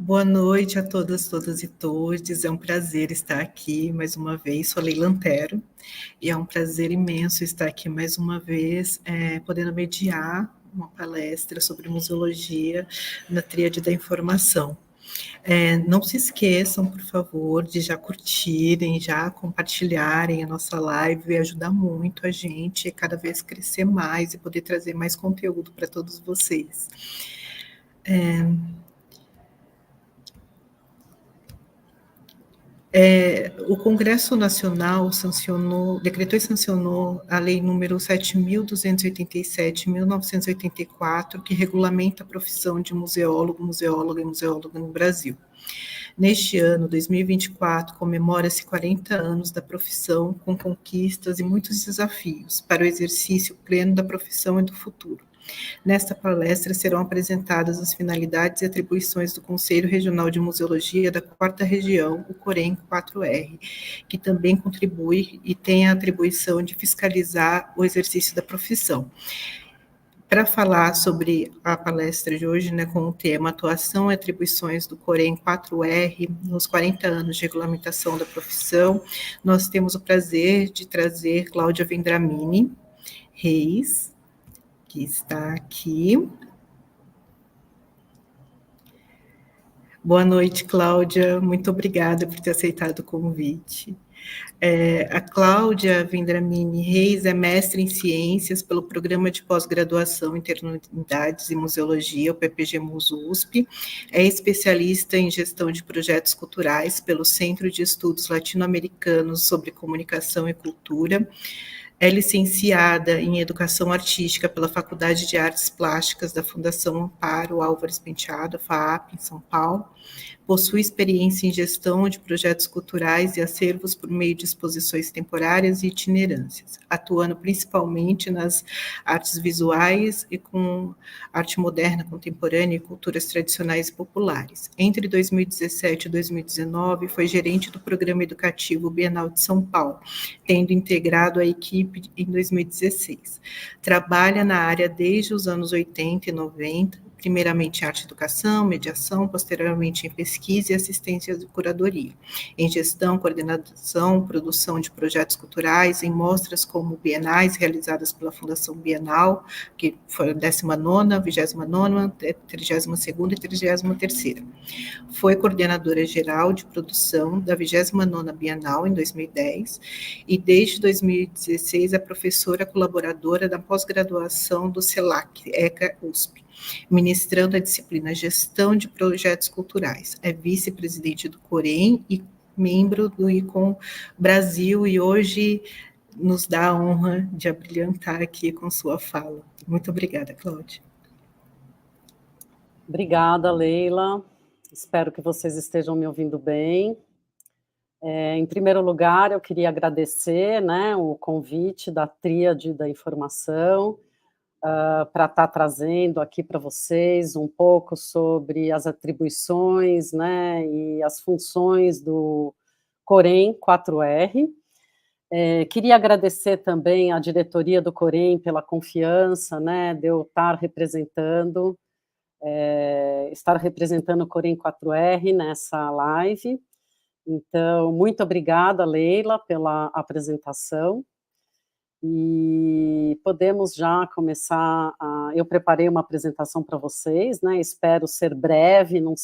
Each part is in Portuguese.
Boa noite a todas e todos. É um prazer estar aqui mais uma vez. Sou Leila Antero e é um prazer imenso estar aqui mais uma vez, podendo mediar uma palestra sobre museologia na Tríade da Informação. Não se esqueçam, por favor, de já curtirem, já compartilharem a nossa live, vai ajudar muito a gente a cada vez crescer mais e poder trazer mais conteúdo para todos vocês. O Congresso Nacional decretou e sancionou a Lei número 7.287, 1984, que regulamenta a profissão de museólogo, museóloga e museóloga no Brasil. Neste ano, 2024, comemora-se 40 anos da profissão, com conquistas e muitos desafios para o exercício pleno da profissão e do futuro. Nesta palestra serão apresentadas as finalidades e atribuições do Conselho Regional de Museologia da 4ª Região, o COREM 4R, que também contribui e tem a atribuição de fiscalizar o exercício da profissão. Para falar sobre a palestra de hoje, com o tema Atuação e Atribuições do COREM 4R nos 40 anos de regulamentação da profissão, nós temos o prazer de trazer Cláudia Vendramini Reis, que está aqui. Boa noite, Cláudia. Muito obrigada por ter aceitado o convite. A Cláudia Vendramini Reis é mestre em Ciências pelo Programa de Pós-Graduação em Eternidades e Museologia, o PPG-MUS-USP, é especialista em Gestão de Projetos Culturais pelo Centro de Estudos Latino-Americanos sobre Comunicação e Cultura, é licenciada em Educação Artística pela Faculdade de Artes Plásticas da Fundação Amparo Álvares Penteado, FAAP, em São Paulo. Possui experiência em gestão de projetos culturais e acervos por meio de exposições temporárias e itinerâncias, atuando principalmente nas artes visuais e com arte moderna, contemporânea e culturas tradicionais e populares. Entre 2017 e 2019, foi gerente do Programa Educativo Bienal de São Paulo, tendo integrado a equipe em 2016. Trabalha na área desde os anos 80 e 90, primeiramente em arte e educação, mediação, posteriormente em pesquisa e assistência de curadoria, em gestão, coordenação, produção de projetos culturais, em mostras como bienais realizadas pela Fundação Bienal, que foi a 19ª, 29ª, 32ª e 33ª. Foi coordenadora geral de produção da 29ª Bienal, em 2010, e desde 2016 é professora colaboradora da pós-graduação do CELAC, ECA USP, ministrando a disciplina Gestão de Projetos Culturais. É vice-presidente do COREM e membro do ICOM Brasil, e hoje nos dá a honra de abrilhantar aqui com sua fala. Muito obrigada, Cláudia. Obrigada, Leila. Espero que vocês estejam me ouvindo bem. Em primeiro lugar, eu queria agradecer, o convite da Tríade da Informação, para estar trazendo aqui para vocês um pouco sobre as atribuições, e as funções do COREM 4R. Queria agradecer também à diretoria do COREM pela confiança, de eu estar representando o COREM 4R nessa live. Então, muito obrigada, Leila, pela apresentação. E podemos já começar eu preparei uma apresentação para vocês, espero ser breve, não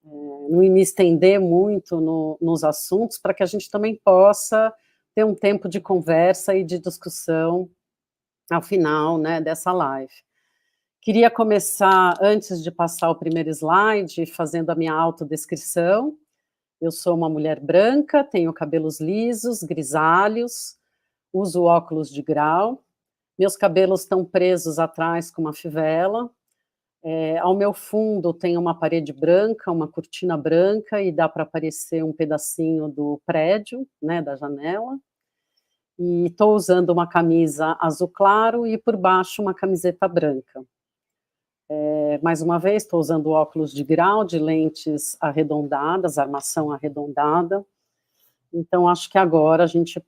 me estender muito nos assuntos, para que a gente também possa ter um tempo de conversa e de discussão ao final, dessa live. Queria começar, antes de passar o primeiro slide, fazendo a minha autodescrição. Eu sou uma mulher branca, tenho cabelos lisos, grisalhos, uso óculos de grau, meus cabelos estão presos atrás com uma fivela, ao meu fundo tem uma parede branca, uma cortina branca, e dá para aparecer um pedacinho do prédio, da janela, e estou usando uma camisa azul claro e por baixo uma camiseta branca. Mais uma vez, estou usando óculos de grau, de lentes arredondadas, armação arredondada. Então, acho que agora a gente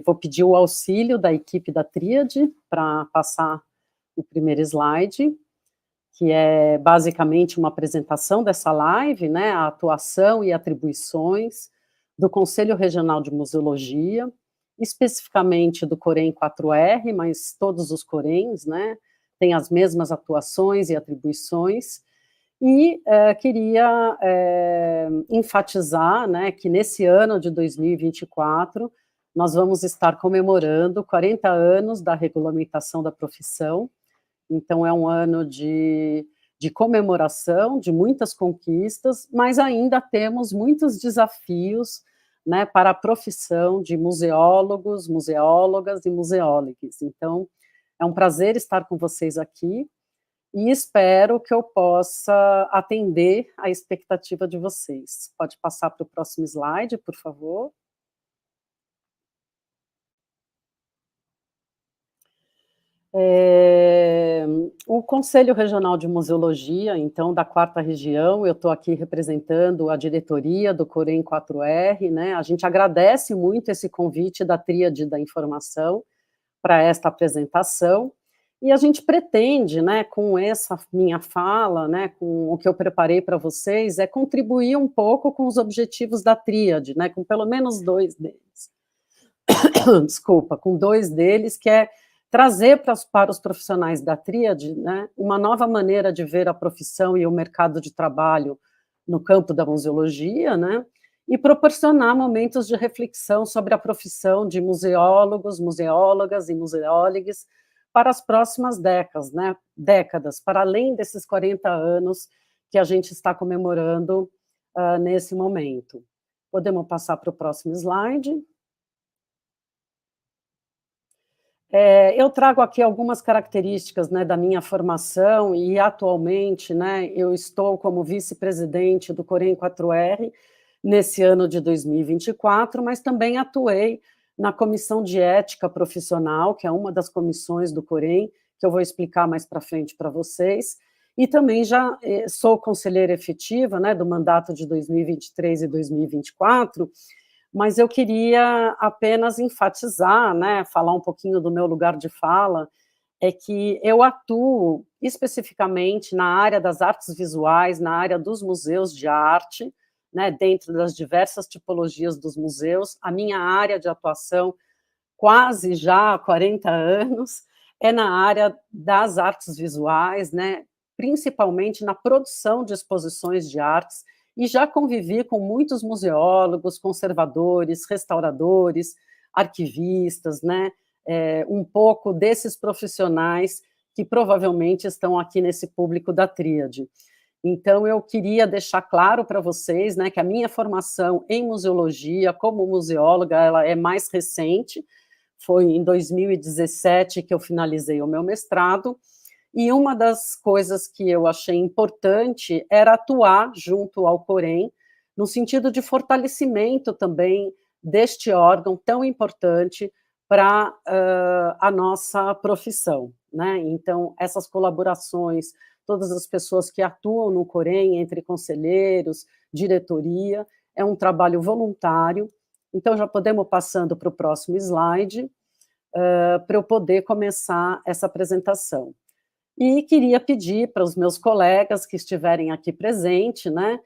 vou pedir o auxílio da equipe da Tríade para passar o primeiro slide. que é basicamente uma apresentação dessa live, né, a atuação e atribuições do Conselho Regional de Museologia, especificamente do Corém 4R, mas todos os Coréns, né, têm as mesmas atuações e atribuições, e queria enfatizar, né, que nesse ano de 2024, nós vamos estar comemorando 40 anos da regulamentação da profissão. Então, é um ano de comemoração, de muitas conquistas, mas ainda temos muitos desafios, né, para a profissão de museólogos, museólogas e museólogos. Então, é um prazer estar com vocês aqui e espero que eu possa atender à expectativa de vocês. Pode passar para o próximo slide, por favor. O Conselho Regional de Museologia, então, da 4ª Região, eu estou aqui representando a diretoria do Corém 4R, né, a gente agradece muito esse convite da Tríade da Informação para esta apresentação, e a gente pretende, né, com essa minha fala, né, com o que eu preparei para vocês, contribuir um pouco com os objetivos da Tríade, né, com pelo menos 2 deles. Desculpa, com 2 deles, que é trazer para os profissionais da Tríade, né, uma nova maneira de ver a profissão e o mercado de trabalho no campo da museologia, né, e proporcionar momentos de reflexão sobre a profissão de museólogos, museólogas e museólogos para as próximas décadas, para além desses 40 anos que a gente está comemorando nesse momento. Podemos passar para o próximo slide. Eu trago aqui algumas características, né, da minha formação e, atualmente, né, eu estou como vice-presidente do Corém 4R nesse ano de 2024, mas também atuei na Comissão de Ética Profissional, que é uma das comissões do Corém, que eu vou explicar mais para frente para vocês, e também já sou conselheira efetiva, né, do mandato de 2023 e 2024, mas eu queria apenas enfatizar, né, falar um pouquinho do meu lugar de fala, que eu atuo especificamente na área das artes visuais, na área dos museus de arte, né, dentro das diversas tipologias dos museus. A minha área de atuação, quase já há 40 anos, é na área das artes visuais, né, principalmente na produção de exposições de artes, e já convivi com muitos museólogos, conservadores, restauradores, arquivistas, né, um pouco desses profissionais que provavelmente estão aqui nesse público da Tríade. Então, eu queria deixar claro para vocês, né, que a minha formação em museologia, como museóloga, ela é mais recente, foi em 2017 que eu finalizei o meu mestrado, e uma das coisas que eu achei importante era atuar junto ao Corém, no sentido de fortalecimento também deste órgão tão importante para a nossa profissão, né? Então, essas colaborações, todas as pessoas que atuam no Corém, entre conselheiros, diretoria, é um trabalho voluntário. Então, já podemos passando para o próximo slide, para eu poder começar essa apresentação. E queria pedir para os meus colegas que estiverem aqui presentes, né,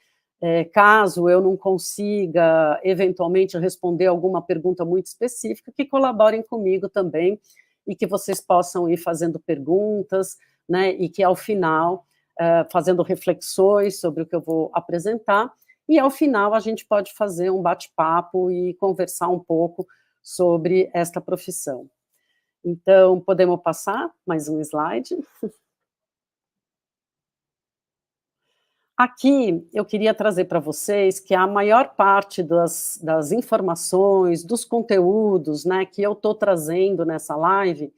caso eu não consiga, eventualmente, responder alguma pergunta muito específica, que colaborem comigo também, e que vocês possam ir fazendo perguntas, né, e que, ao final, fazendo reflexões sobre o que eu vou apresentar, e, ao final, a gente pode fazer um bate-papo e conversar um pouco sobre esta profissão. Então, podemos passar mais um slide? Aqui, eu queria trazer para vocês que a maior parte das informações, dos conteúdos, né, que eu estou trazendo nessa live,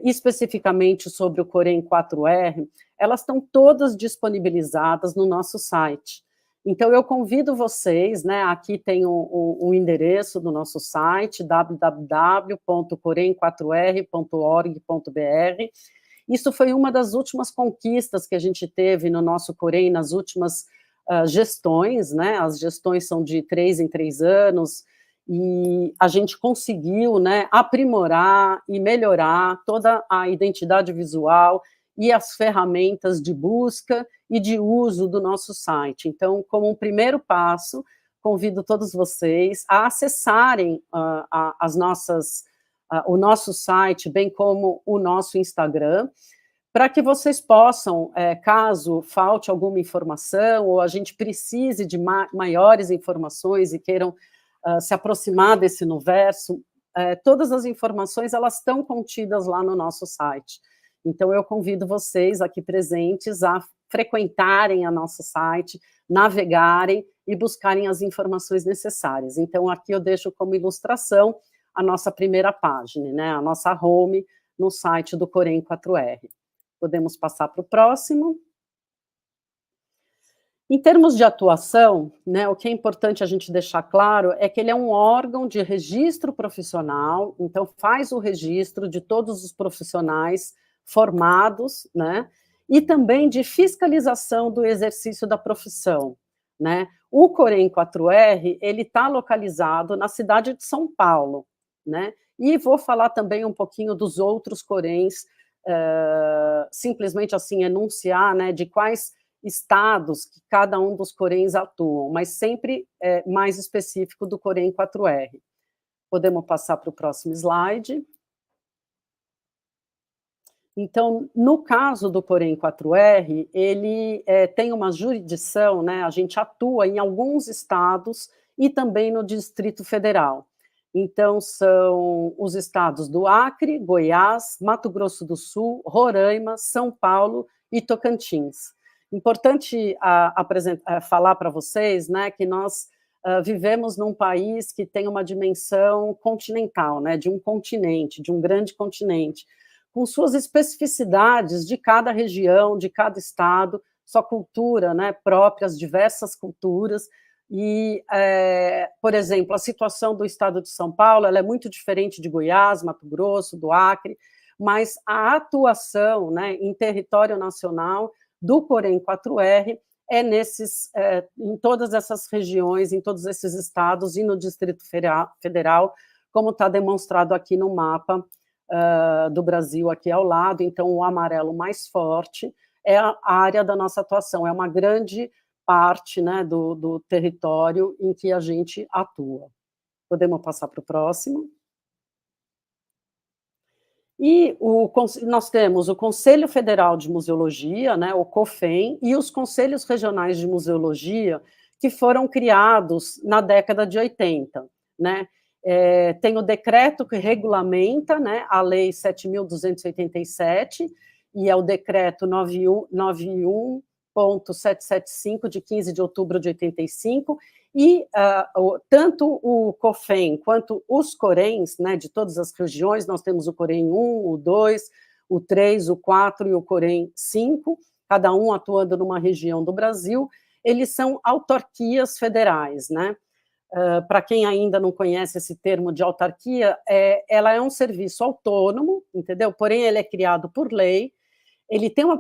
especificamente sobre o Corém 4R, elas estão todas disponibilizadas no nosso site. Então, eu convido vocês, né, aqui tem o endereço do nosso site, www.corém4r.org.br. Isso foi uma das últimas conquistas que a gente teve no nosso Corém nas últimas gestões, né? As gestões são de 3 em 3 anos, e a gente conseguiu, né, aprimorar e melhorar toda a identidade visual e as ferramentas de busca e de uso do nosso site. Então, como um primeiro passo, convido todos vocês a acessarem o nosso site, bem como o nosso Instagram, para que vocês possam, caso falte alguma informação ou a gente precise de maiores informações e queiram se aproximar desse universo, todas as informações elas estão contidas lá no nosso site. Então, eu convido vocês aqui presentes a frequentarem o nosso site, navegarem e buscarem as informações necessárias. Então, aqui eu deixo como ilustração a nossa primeira página, né, a nossa home no site do Corém 4R. Podemos passar para o próximo. Em termos de atuação, né, o que é importante a gente deixar claro é que ele é um órgão de registro profissional, então faz o registro de todos os profissionais formados, né, e também de fiscalização do exercício da profissão, né. O Corém 4R, ele está localizado na cidade de São Paulo, né, e vou falar também um pouquinho dos outros Coréns, simplesmente assim enunciar, né, de quais estados que cada um dos Coréns atuam, mas sempre mais específico do Corém 4R. Podemos passar para o próximo slide. Então, no caso do Corém 4R, ele tem uma jurisdição, né, a gente atua em alguns estados e também no Distrito Federal. Então, são os estados do Acre, Goiás, Mato Grosso do Sul, Roraima, São Paulo e Tocantins. Importante falar para vocês, né, que nós vivemos num país que tem uma dimensão continental, né, de um continente, de um grande continente, com suas especificidades de cada região, de cada estado, sua cultura, né, própria, as diversas culturas. E, por exemplo, a situação do estado de São Paulo ela é muito diferente de Goiás, Mato Grosso, do Acre, mas a atuação, né, em território nacional do Corém 4R em todas essas regiões, em todos esses estados e no Distrito Federal, como está demonstrado aqui no mapa do Brasil, aqui ao lado. Então, o amarelo mais forte é a área da nossa atuação, é uma grande parte, né, do território em que a gente atua. Podemos passar para o próximo. E nós temos o Conselho Federal de Museologia, né, o COFEM, e os Conselhos Regionais de Museologia, que foram criados na década de 80. Né? Tem o decreto que regulamenta, né, a Lei 7.287, e é o decreto 91.775, de 15 de outubro de 85, e tanto o COFEM quanto os Coréns, né, de todas as regiões, nós temos o Corém 1, o 2, o 3, o 4 e o Corém 5, cada um atuando numa região do Brasil, eles são autarquias federais, né? Para quem ainda não conhece esse termo de autarquia, ela é um serviço autônomo, entendeu? Porém, ele é criado por lei, ele tem uma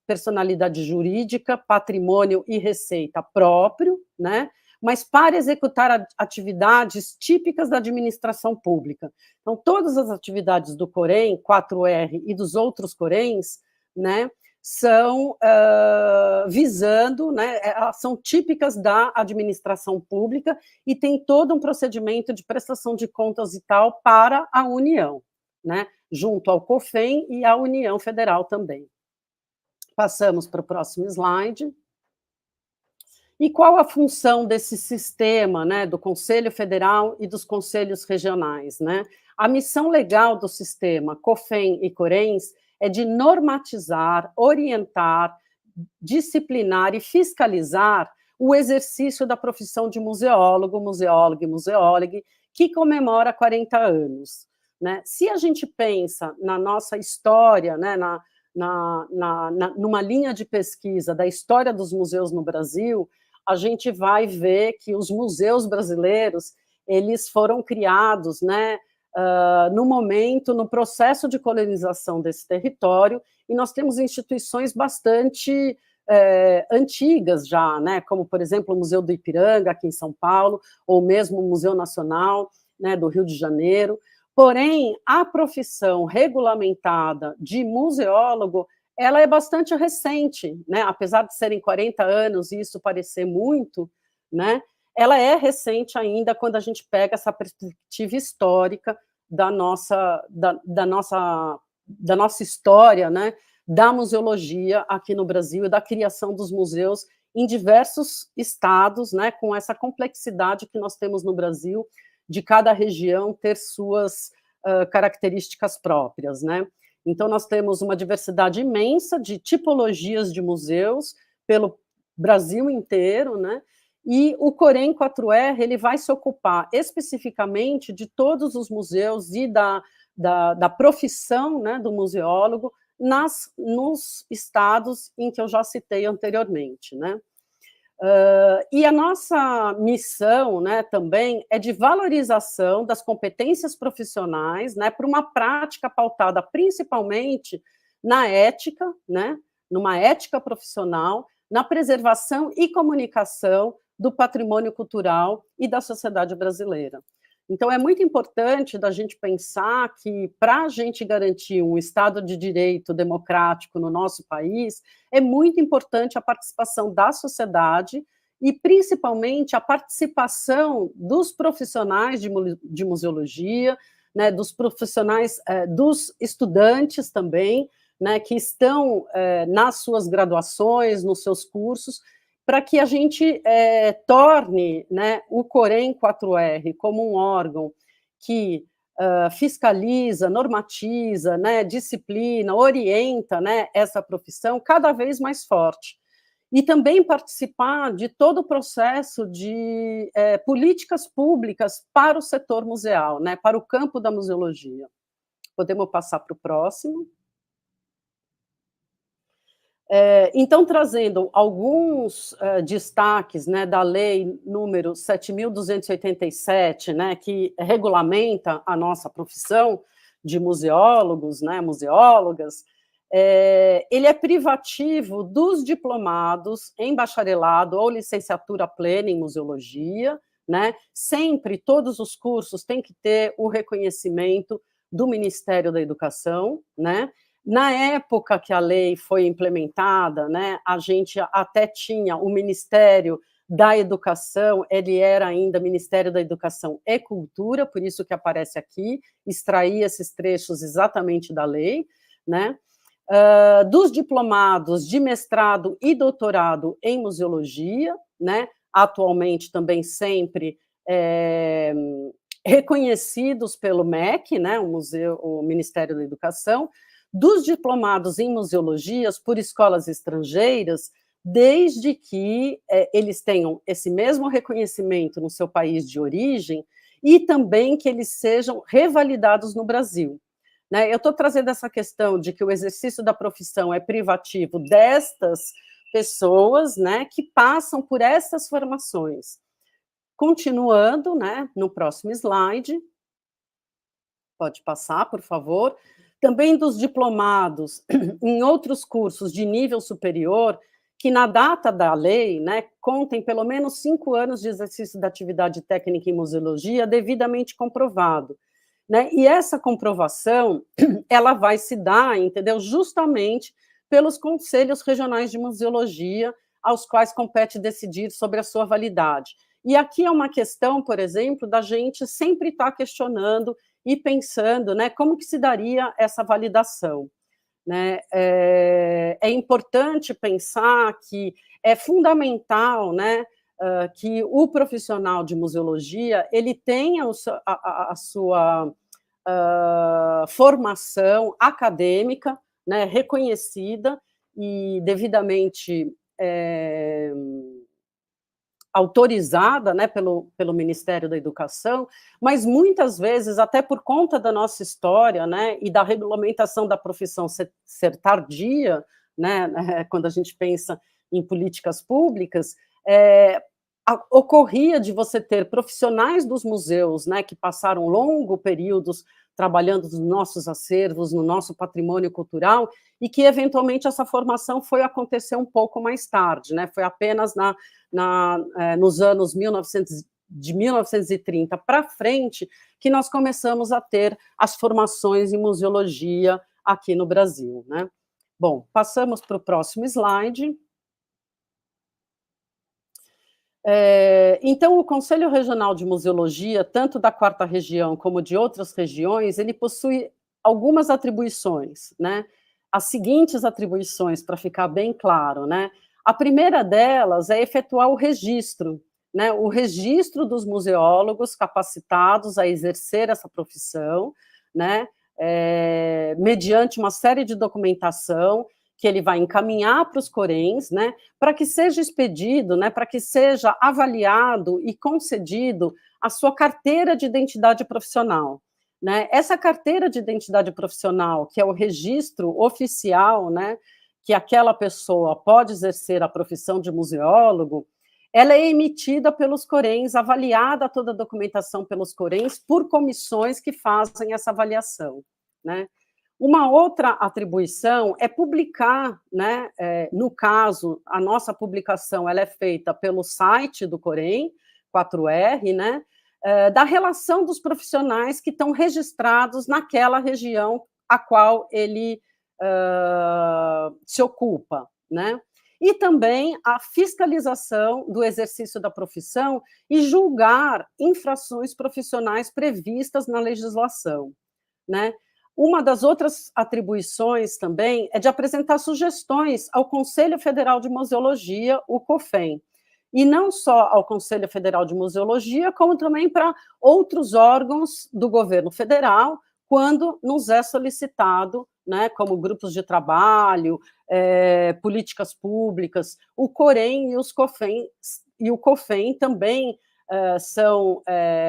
personalidade jurídica, patrimônio e receita próprio, né? Mas para executar atividades típicas da administração pública. Então, todas as atividades do Corém, 4R e dos outros Coréns, né, são visando, né, são típicas da administração pública e tem todo um procedimento de prestação de contas e tal para a União, né, junto ao COFEM e à União Federal também. Passamos para o próximo slide. E qual a função desse sistema, né, do Conselho Federal e dos Conselhos Regionais, né? A missão legal do sistema COFEM e Coréns é de normatizar, orientar, disciplinar e fiscalizar o exercício da profissão de museólogo, museóloga e museóloga, que comemora 40 anos. Né? Se a gente pensa na nossa história, né, numa linha de pesquisa da história dos museus no Brasil, a gente vai ver que os museus brasileiros, eles foram criados, né, no processo de colonização desse território, e nós temos instituições bastante antigas já, né, como, por exemplo, o Museu do Ipiranga, aqui em São Paulo, ou mesmo o Museu Nacional, né, do Rio de Janeiro. Porém, a profissão regulamentada de museólogo, ela é bastante recente, né? Apesar de serem 40 anos e isso parecer muito, né? Ela é recente ainda quando a gente pega essa perspectiva histórica da nossa história, né? Da museologia aqui no Brasil e da criação dos museus em diversos estados, né? Com essa complexidade que nós temos no Brasil de cada região ter suas características próprias, né? Então, nós temos uma diversidade imensa de tipologias de museus pelo Brasil inteiro, né? E o Corém 4R ele vai se ocupar especificamente de todos os museus e da profissão, né, do museólogo nos estados em que eu já citei anteriormente, né? E a nossa missão, né, também é de valorização das competências profissionais, né, para uma prática pautada principalmente na ética, né, numa ética profissional, na preservação e comunicação do patrimônio cultural e da sociedade brasileira. Então, é muito importante da gente pensar que, para a gente garantir um Estado de direito democrático no nosso país, é muito importante a participação da sociedade e, principalmente, a participação dos profissionais de museologia, né, dos profissionais, dos estudantes também, né, que estão nas suas graduações, nos seus cursos, para que a gente torne, né, o Corém 4R como um órgão que fiscaliza, normatiza, né, disciplina, orienta, né, essa profissão cada vez mais forte. E também participar de todo o processo de políticas públicas para o setor museal, né, para o campo da museologia. Podemos passar para o próximo. Então, trazendo alguns destaques, né, da lei número 7.287, né, que regulamenta a nossa profissão de museólogos, né, museólogas, ele é privativo dos diplomados em bacharelado ou licenciatura plena em museologia, né, sempre todos os cursos têm que ter o reconhecimento do Ministério da Educação, né. Na época que a lei foi implementada, né, a gente até tinha o Ministério da Educação, ele era ainda Ministério da Educação e Cultura, por isso que aparece aqui, extraí esses trechos exatamente da lei, né? Dos diplomados de mestrado e doutorado em museologia, né? Atualmente também sempre reconhecidos pelo MEC, né? O Ministério da Educação, dos diplomados em museologias por escolas estrangeiras, desde que eles tenham esse mesmo reconhecimento no seu país de origem e também que eles sejam revalidados no Brasil. Né? Eu estou trazendo essa questão de que o exercício da profissão é privativo destas pessoas, né, que passam por essas formações. Continuando, né, no próximo slide, pode passar, por favor. Também dos diplomados em outros cursos de nível superior, que na data da lei, né, contem pelo menos 5 anos de exercício da atividade técnica em museologia devidamente comprovado. Né? E essa comprovação, ela vai se dar, entendeu? Justamente pelos conselhos regionais de museologia, aos quais compete decidir sobre a sua validade. E aqui é uma questão, por exemplo, da gente sempre estar questionando e pensando, né, como que se daria essa validação. Né? É importante pensar que é fundamental, né, que o profissional de museologia ele tenha a sua formação acadêmica, né, reconhecida e devidamente autorizada, né, pelo Ministério da Educação, mas muitas vezes, até por conta da nossa história, né, e da regulamentação da profissão ser tardia, né, quando a gente pensa em políticas públicas, ocorria de você ter profissionais dos museus, né, que passaram longos períodos trabalhando nos nossos acervos, no nosso patrimônio cultural, e que, eventualmente, essa formação foi acontecer um pouco mais tarde, né, foi apenas nos anos de 1930 para frente que nós começamos a ter as formações em museologia aqui no Brasil, né. Bom, passamos para o próximo slide. Então, o Conselho Regional de Museologia, tanto da 4ª Região como de outras regiões, ele possui algumas atribuições, né? As seguintes atribuições, para ficar bem claro, né? A primeira delas é efetuar o registro, né? O registro dos museólogos capacitados a exercer essa profissão, né? Mediante uma série de documentação que ele vai encaminhar para os Corens, né, para que seja expedido, né, para que seja avaliado e concedido a sua carteira de identidade profissional. Né? Essa carteira de identidade profissional, que é o registro oficial, né, que aquela pessoa pode exercer a profissão de museólogo, ela é emitida pelos Corens, avaliada toda a documentação pelos Corens, por comissões que fazem essa avaliação. Né? Uma outra atribuição é publicar, né, no caso, a nossa publicação ela é feita pelo site do Corem, 4R, né, da relação dos profissionais que estão registrados naquela região a qual ele se ocupa, né? E também a fiscalização do exercício da profissão e julgar infrações profissionais previstas na legislação, né? Uma das outras atribuições também é de apresentar sugestões ao Conselho Federal de Museologia, o COFEM, e não só ao Conselho Federal de Museologia, como também para outros órgãos do governo federal, quando nos é solicitado, né, como grupos de trabalho, políticas públicas, o Corem e o COFEM também são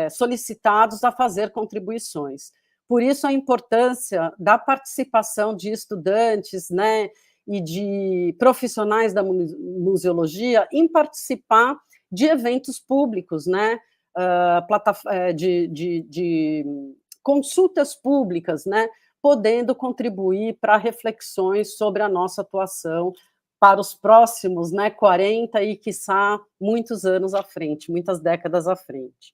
solicitados a fazer contribuições. Por isso, a importância da participação de estudantes, né, e de profissionais da museologia em participar de eventos públicos, né, de consultas públicas, né, podendo contribuir para reflexões sobre a nossa atuação para os próximos, né, 40 e, quiçá, muitos anos à frente, muitas décadas à frente.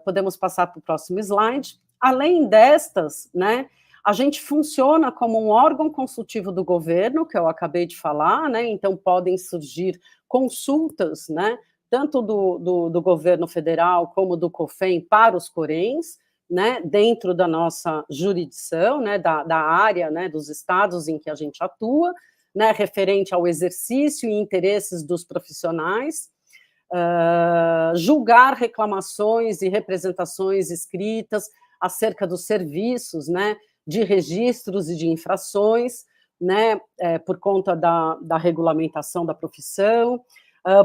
Podemos passar para o próximo slide. Além destas, né, a gente funciona como um órgão consultivo do governo, que eu acabei de falar, né, então podem surgir consultas, né, tanto do governo federal como do COFEM para os Corens, né, dentro da nossa jurisdição, né, da área, né, dos estados em que a gente atua, né, referente ao exercício e interesses dos profissionais, julgar reclamações e representações escritas acerca dos serviços, né, de registros e de infrações, né, por conta da regulamentação da profissão,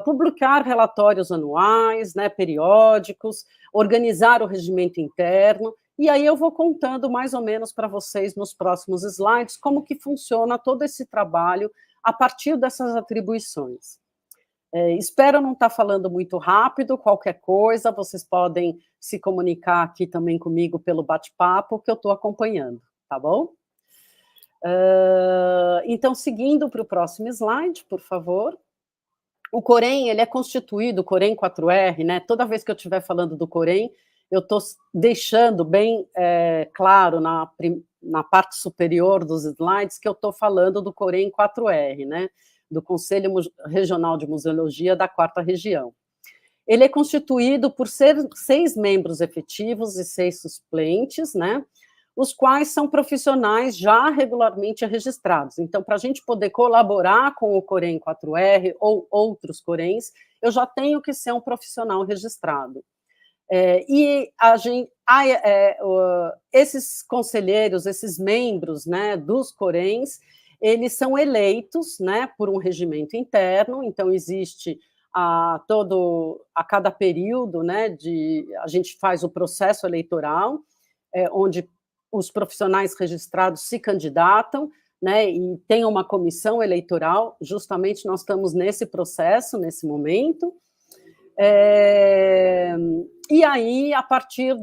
publicar relatórios anuais, né, periódicos, organizar o regimento interno, e aí eu vou contando mais ou menos para vocês nos próximos slides como que funciona todo esse trabalho a partir dessas atribuições. Espero não estar falando muito rápido, qualquer coisa, vocês podem se comunicar aqui também comigo pelo bate-papo, que eu estou acompanhando, tá bom? Então, seguindo para o próximo slide, por favor. O Corem, ele é constituído, o Corem 4R, né? Toda vez que eu estiver falando do Corem, eu estou deixando bem claro na parte superior dos slides que eu estou falando do Corem 4R, né? Do Conselho Regional de Museologia da 4ª Região. Ele é constituído por 6 membros efetivos e 6 suplentes, né, os quais são profissionais já regularmente registrados. Então, para a gente poder colaborar com o Corem 4R ou outros Corems, eu já tenho que ser um profissional registrado. Esses conselheiros, esses membros, né, dos Corems, eles são eleitos, né, por um regimento interno, então existe a cada período, né, a gente faz o processo eleitoral, onde os profissionais registrados se candidatam, né, e tem uma comissão eleitoral, justamente nós estamos nesse processo, nesse momento, e aí, a partir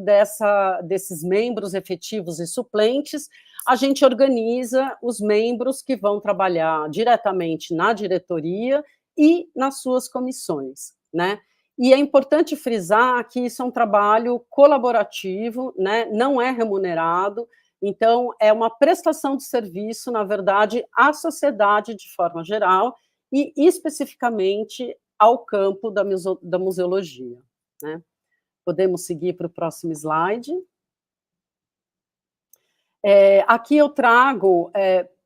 desses membros efetivos e suplentes, a gente organiza os membros que vão trabalhar diretamente na diretoria e nas suas comissões, né? E é importante frisar que isso é um trabalho colaborativo, né? Não é remunerado, Então, é uma prestação de serviço, na verdade, à sociedade de forma geral e especificamente ao campo da museologia, né. Podemos seguir para o próximo slide. Aqui eu trago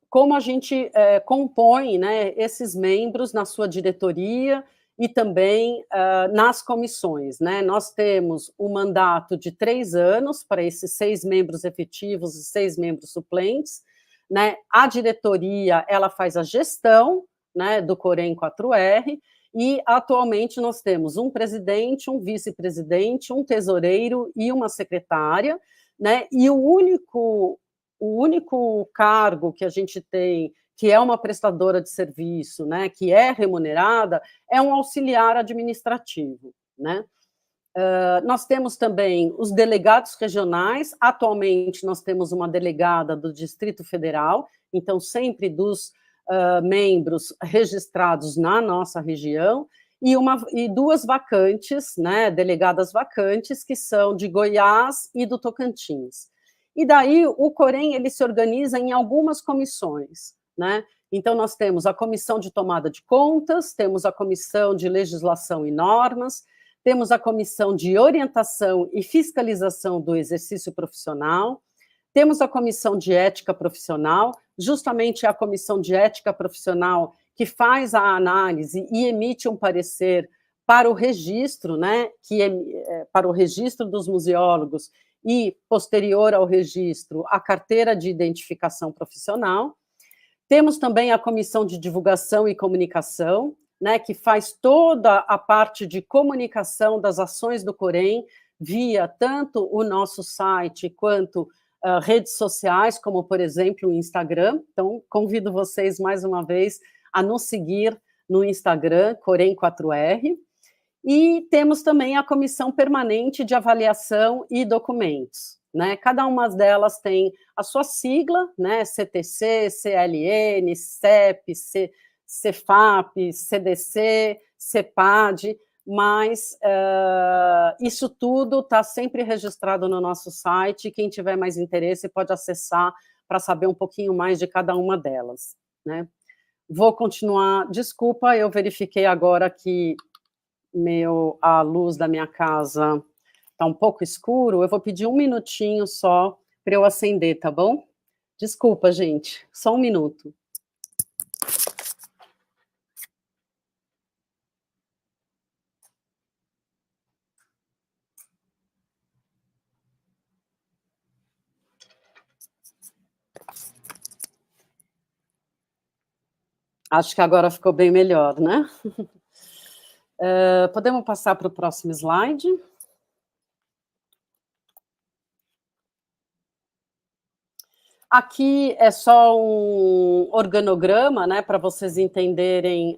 como a gente compõe, né, esses membros na sua diretoria e também nas comissões, né? Nós temos um mandato de 3 anos para esses 6 membros efetivos e 6 membros suplentes, né? A diretoria, ela faz a gestão, né, do Corém 4R, e atualmente nós temos um presidente, um vice-presidente, um tesoureiro e uma secretária, né? E o único cargo que a gente tem, que é uma prestadora de serviço, né, que é remunerada, é um auxiliar administrativo, né. Nós temos também os delegados regionais, atualmente nós temos uma delegada do Distrito Federal, então sempre dos membros registrados na nossa região, e 2 vacantes, né, delegadas vacantes, que são de Goiás e do Tocantins. E daí o Corém, ele se organiza em algumas comissões, né? Então nós temos a comissão de tomada de contas, temos a comissão de legislação e normas, temos a comissão de orientação e fiscalização do exercício profissional, temos a comissão de ética profissional, justamente a comissão de ética profissional que faz a análise e emite um parecer para o registro, né, para o registro dos museólogos e, posterior ao registro, a carteira de identificação profissional. Temos também a comissão de divulgação e comunicação, né, que faz toda a parte de comunicação das ações do Corém, via tanto o nosso site quanto redes sociais, como, por exemplo, o Instagram. Então, convido vocês, mais uma vez, a nos seguir no Instagram, Corém 4R. E temos também a Comissão Permanente de Avaliação e Documentos, né? Cada uma delas tem a sua sigla, né? CTC, CLN, CEP, Cefap, CDC, CEPAD, mas isso tudo está sempre registrado no nosso site, e quem tiver mais interesse pode acessar para saber um pouquinho mais de cada uma delas, né? Vou continuar, desculpa, eu verifiquei agora que a luz da minha casa está um pouco escuro, eu vou pedir 1 minutinho só para eu acender, tá bom? Desculpa, gente, só 1 minuto. Acho que agora ficou bem melhor, né? Podemos passar para o próximo slide? Aqui é só um organograma, né, para vocês entenderem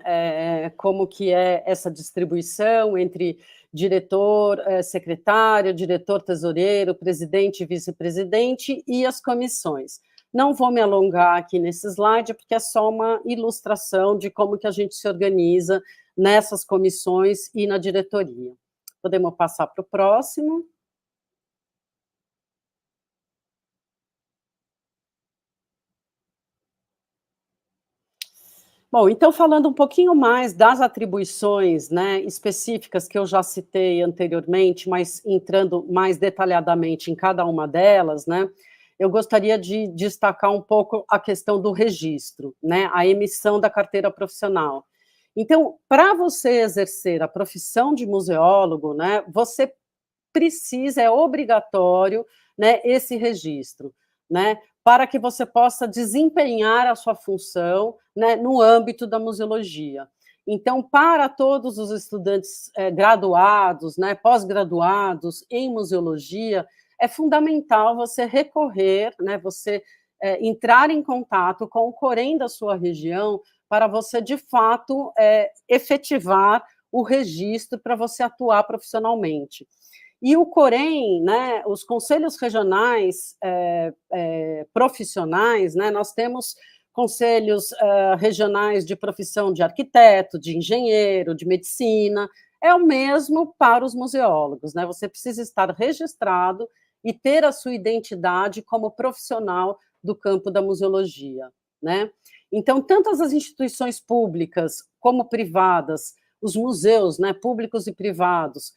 como que é essa distribuição entre diretor, secretário, diretor tesoureiro, presidente e vice-presidente e as comissões. Não vou me alongar aqui nesse slide, porque é só uma ilustração de como que a gente se organiza nessas comissões e na diretoria. Podemos passar para o próximo. Bom, então falando um pouquinho mais das atribuições, né, específicas que eu já citei anteriormente, mas entrando mais detalhadamente em cada uma delas, né, eu gostaria de destacar um pouco a questão do registro, né, a emissão da carteira profissional. Então, para você exercer a profissão de museólogo, né, você precisa, é obrigatório, né, esse registro, né, para que você possa desempenhar a sua função, né, no âmbito da museologia. Então, para todos os estudantes graduados, né, pós-graduados em museologia, é fundamental você recorrer, né, você entrar em contato com o Corém da sua região para você, de fato, efetivar o registro para você atuar profissionalmente. E o Corém, né, os conselhos regionais profissionais, né, nós temos conselhos regionais de profissão de arquiteto, de engenheiro, de medicina, é o mesmo para os museólogos, né, você precisa estar registrado e ter a sua identidade como profissional do campo da museologia, né? Então, tanto as instituições públicas como privadas, os museus, né, públicos e privados,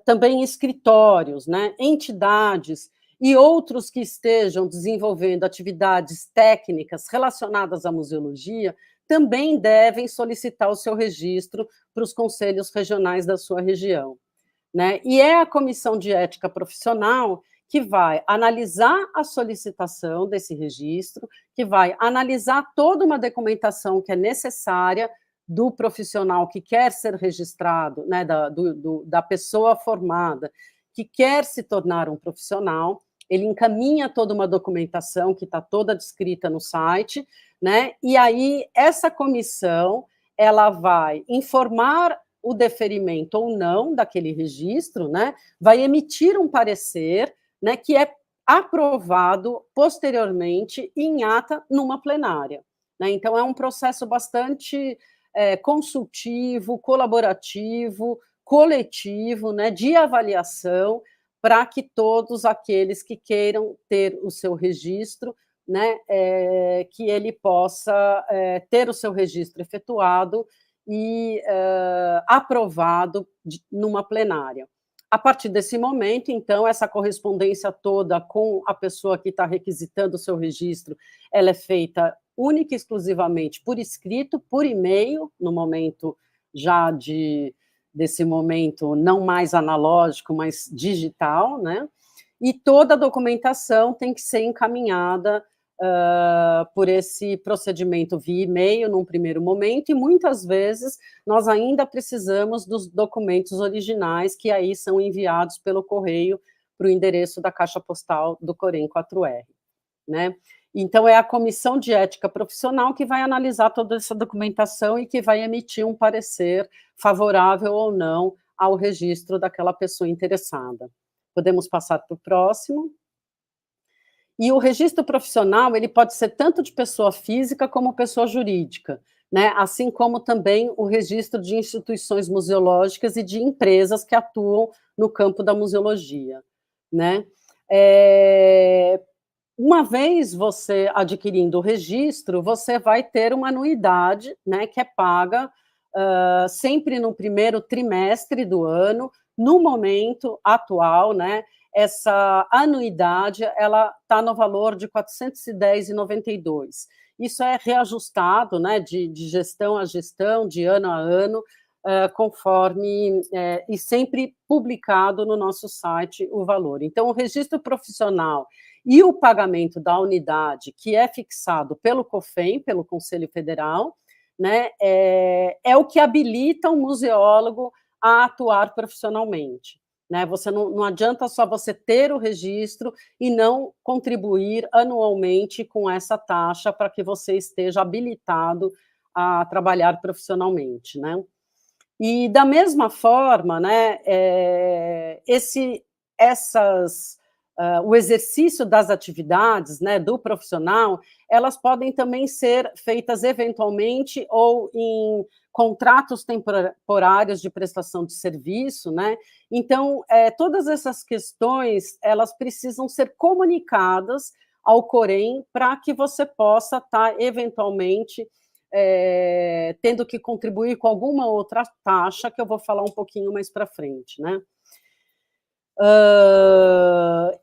também escritórios, né, entidades e outros que estejam desenvolvendo atividades técnicas relacionadas à museologia, também devem solicitar o seu registro para os conselhos regionais da sua região, né? E é a Comissão de Ética Profissional que vai analisar a solicitação desse registro, que vai analisar toda uma documentação que é necessária do profissional que quer ser registrado, né, da pessoa formada, que quer se tornar um profissional, ele encaminha toda uma documentação que está toda descrita no site, né, e aí essa comissão, ela vai informar o deferimento ou não daquele registro, né, vai emitir um parecer, né, que é aprovado posteriormente em ata numa plenária, né? Então é um processo bastante consultivo, colaborativo, coletivo, né, de avaliação, para que todos aqueles que queiram ter o seu registro, né, que ele possa ter o seu registro efetuado e aprovado numa plenária. A partir desse momento, então, essa correspondência toda com a pessoa que está requisitando o seu registro, ela é feita única e exclusivamente por escrito, por e-mail, no momento já desse momento não mais analógico, mas digital, né? E toda a documentação tem que ser encaminhada por esse procedimento via e-mail num primeiro momento, e muitas vezes nós ainda precisamos dos documentos originais, que aí são enviados pelo correio para o endereço da caixa postal do Corém 4R, né? Então, é a Comissão de Ética Profissional que vai analisar toda essa documentação e que vai emitir um parecer favorável ou não ao registro daquela pessoa interessada. Podemos passar para o próximo. E o registro profissional, ele pode ser tanto de pessoa física como pessoa jurídica, né? Assim como também o registro de instituições museológicas e de empresas que atuam no campo da museologia, né? Uma vez você adquirindo o registro, você vai ter uma anuidade, né, que é paga sempre no primeiro trimestre do ano. No momento atual, né, essa anuidade ela está no valor de R$ 410,92. Isso é reajustado, né, de gestão a gestão, de ano a ano, conforme e sempre publicado no nosso site o valor. Então, o registro profissional e o pagamento da unidade, que é fixado pelo COFEM, pelo Conselho Federal, né, é o que habilita o museólogo a atuar profissionalmente, né? Você não adianta só você ter o registro e não contribuir anualmente com essa taxa para que você esteja habilitado a trabalhar profissionalmente, né? E da mesma forma, né, o exercício das atividades, né, do profissional, elas podem também ser feitas eventualmente ou em contratos temporários de prestação de serviço, né? Então, todas essas questões, elas precisam ser comunicadas ao Corém para que você possa estar eventualmente tendo que contribuir com alguma outra taxa, que eu vou falar um pouquinho mais para frente, né?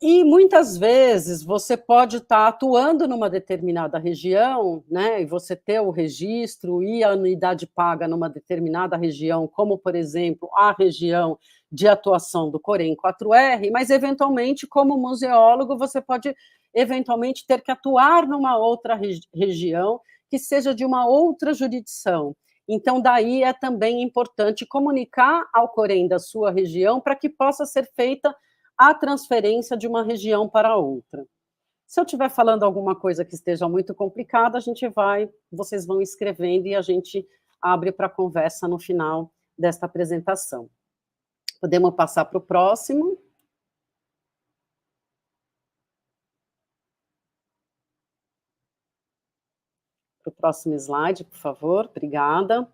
E muitas vezes você pode estar atuando numa determinada região, né, e você ter o registro e a anuidade paga numa determinada região, como, por exemplo, a região de atuação do Corém 4R, mas, eventualmente, como museólogo, você pode, eventualmente, ter que atuar numa outra região que seja de uma outra jurisdição. Então, daí é também importante comunicar ao Corém da sua região para que possa ser feita a transferência de uma região para outra. Se eu estiver falando alguma coisa que esteja muito complicada, vocês vão escrevendo e a gente abre para conversa no final desta apresentação. Podemos passar para o próximo. Para o próximo slide, por favor. Obrigada.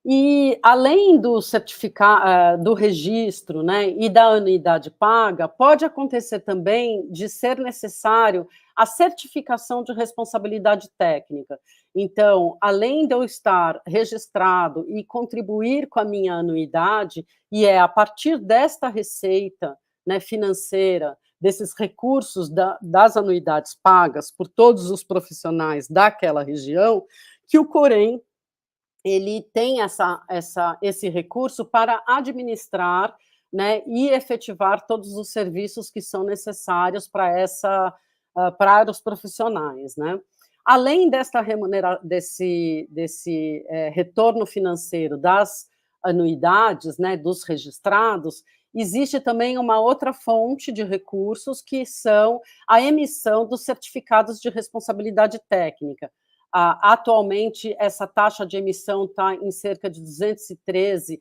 E, além do certificado, do registro, né, e da anuidade paga, pode acontecer também de ser necessário a certificação de responsabilidade técnica. Então, além de eu estar registrado e contribuir com a minha anuidade, e é a partir desta receita, né, financeira, desses recursos das anuidades pagas por todos os profissionais daquela região, que o Corém ele tem esse recurso para administrar, né, e efetivar todos os serviços que são necessários para os profissionais, né. Além desta desse retorno financeiro das anuidades, né, dos registrados, existe também uma outra fonte de recursos, que são a emissão dos certificados de responsabilidade técnica. Atualmente, essa taxa de emissão está em cerca de R$ 213,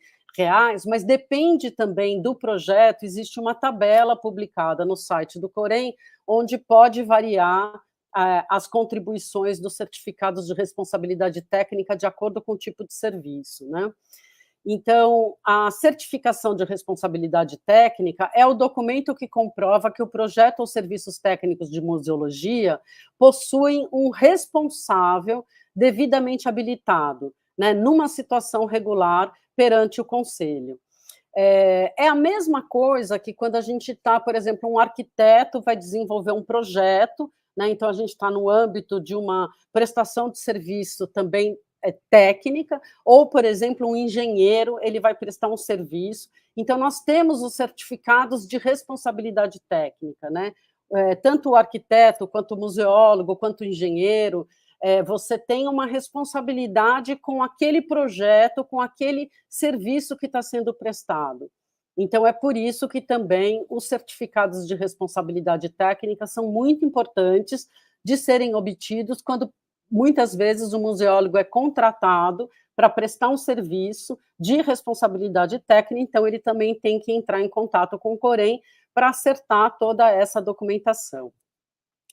mas depende também do projeto. Existe uma tabela publicada no site do Corém, onde pode variar as contribuições dos certificados de responsabilidade técnica de acordo com o tipo de serviço, né? Então, a certificação de responsabilidade técnica é o documento que comprova que o projeto ou serviços técnicos de museologia possuem um responsável devidamente habilitado, né, numa situação regular perante o conselho. É a mesma coisa que quando a gente está, por exemplo, um arquiteto vai desenvolver um projeto, né, então a gente está no âmbito de uma prestação de serviço também técnica, ou, por exemplo, um engenheiro, ele vai prestar um serviço. Então, nós temos os certificados de responsabilidade técnica, né? Tanto o arquiteto, quanto o museólogo, quanto o engenheiro, você tem uma responsabilidade com aquele projeto, com aquele serviço que está sendo prestado. Então, é por isso que também os certificados de responsabilidade técnica são muito importantes de serem obtidos quando muitas vezes o museólogo é contratado para prestar um serviço de responsabilidade técnica, então ele também tem que entrar em contato com o Corém para acertar toda essa documentação,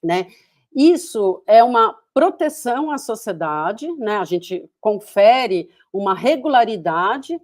né? Isso é uma proteção à sociedade, né? A gente confere uma regularidade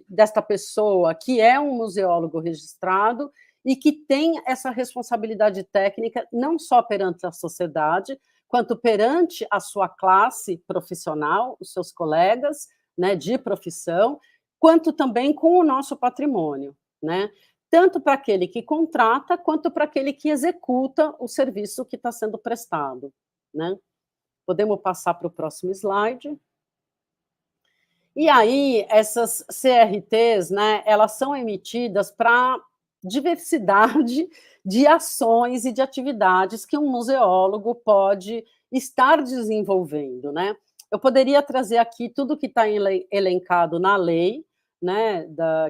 desta pessoa que é um museólogo registrado e que tem essa responsabilidade técnica não só perante a sociedade, quanto perante a sua classe profissional, os seus colegas, né, de profissão, quanto também com o nosso patrimônio, né? Tanto para aquele que contrata, quanto para aquele que executa o serviço que está sendo prestado, né? Podemos passar para o próximo slide. E aí, essas CRTs, né, elas são emitidas para diversidade de ações e de atividades que um museólogo pode estar desenvolvendo, né? Eu poderia trazer aqui tudo que está elencado na lei, né,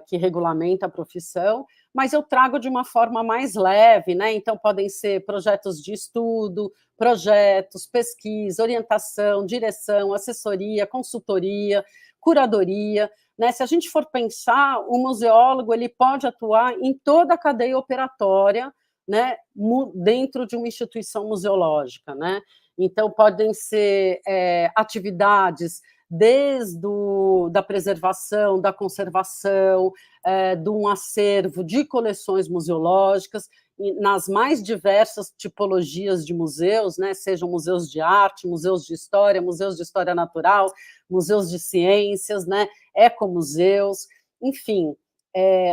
que regulamenta a profissão, mas eu trago de uma forma mais leve, né? Então, podem ser projetos de estudo, projetos, pesquisa, orientação, direção, assessoria, consultoria, curadoria, né? Se a gente for pensar, o museólogo ele pode atuar em toda a cadeia operatória, né, dentro de uma instituição museológica, né? Então, podem ser atividades desde da preservação, da conservação, de um acervo de coleções museológicas, nas mais diversas tipologias de museus, né, sejam museus de arte, museus de história natural, museus de ciências, né, ecomuseus, enfim,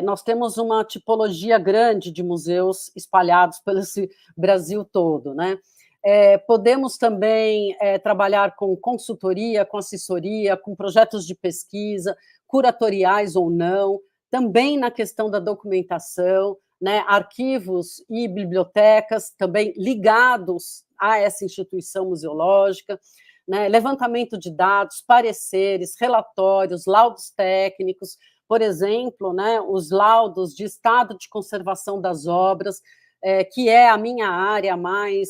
nós temos uma tipologia grande de museus espalhados pelo Brasil todo, né? Podemos também trabalhar com consultoria, com assessoria, com projetos de pesquisa, curatoriais ou não, também na questão da documentação, né, arquivos e bibliotecas também ligados a essa instituição museológica, né, levantamento de dados, pareceres, relatórios, laudos técnicos, por exemplo, né, os laudos de estado de conservação das obras, que é a minha área mais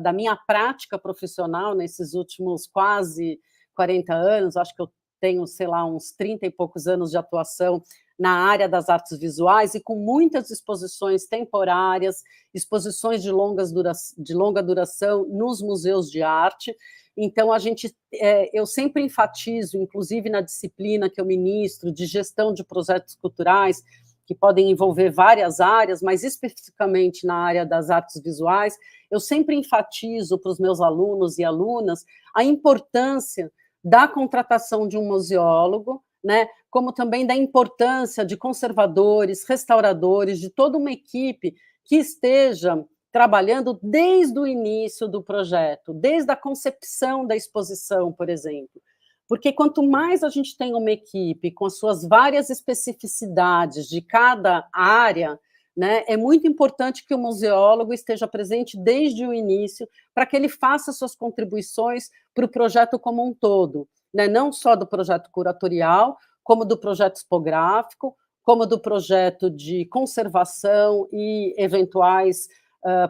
da minha prática profissional nesses últimos quase 40 anos, acho que eu tenho, sei lá, uns 30 e poucos anos de atuação na área das artes visuais e com muitas exposições temporárias, exposições de longa duração nos museus de arte. Então, eu sempre enfatizo, inclusive na disciplina que eu ministro, de gestão de projetos culturais, que podem envolver várias áreas, mas especificamente na área das artes visuais, eu sempre enfatizo para os meus alunos e alunas a importância da contratação de um museólogo, né, como também da importância de conservadores, restauradores, de toda uma equipe que esteja trabalhando desde o início do projeto, desde a concepção da exposição, por exemplo. Porque quanto mais a gente tem uma equipe com as suas várias especificidades de cada área, né, é muito importante que o museólogo esteja presente desde o início para que ele faça suas contribuições para o projeto como um todo, né, não só do projeto curatorial, como do projeto expográfico, como do projeto de conservação e eventuais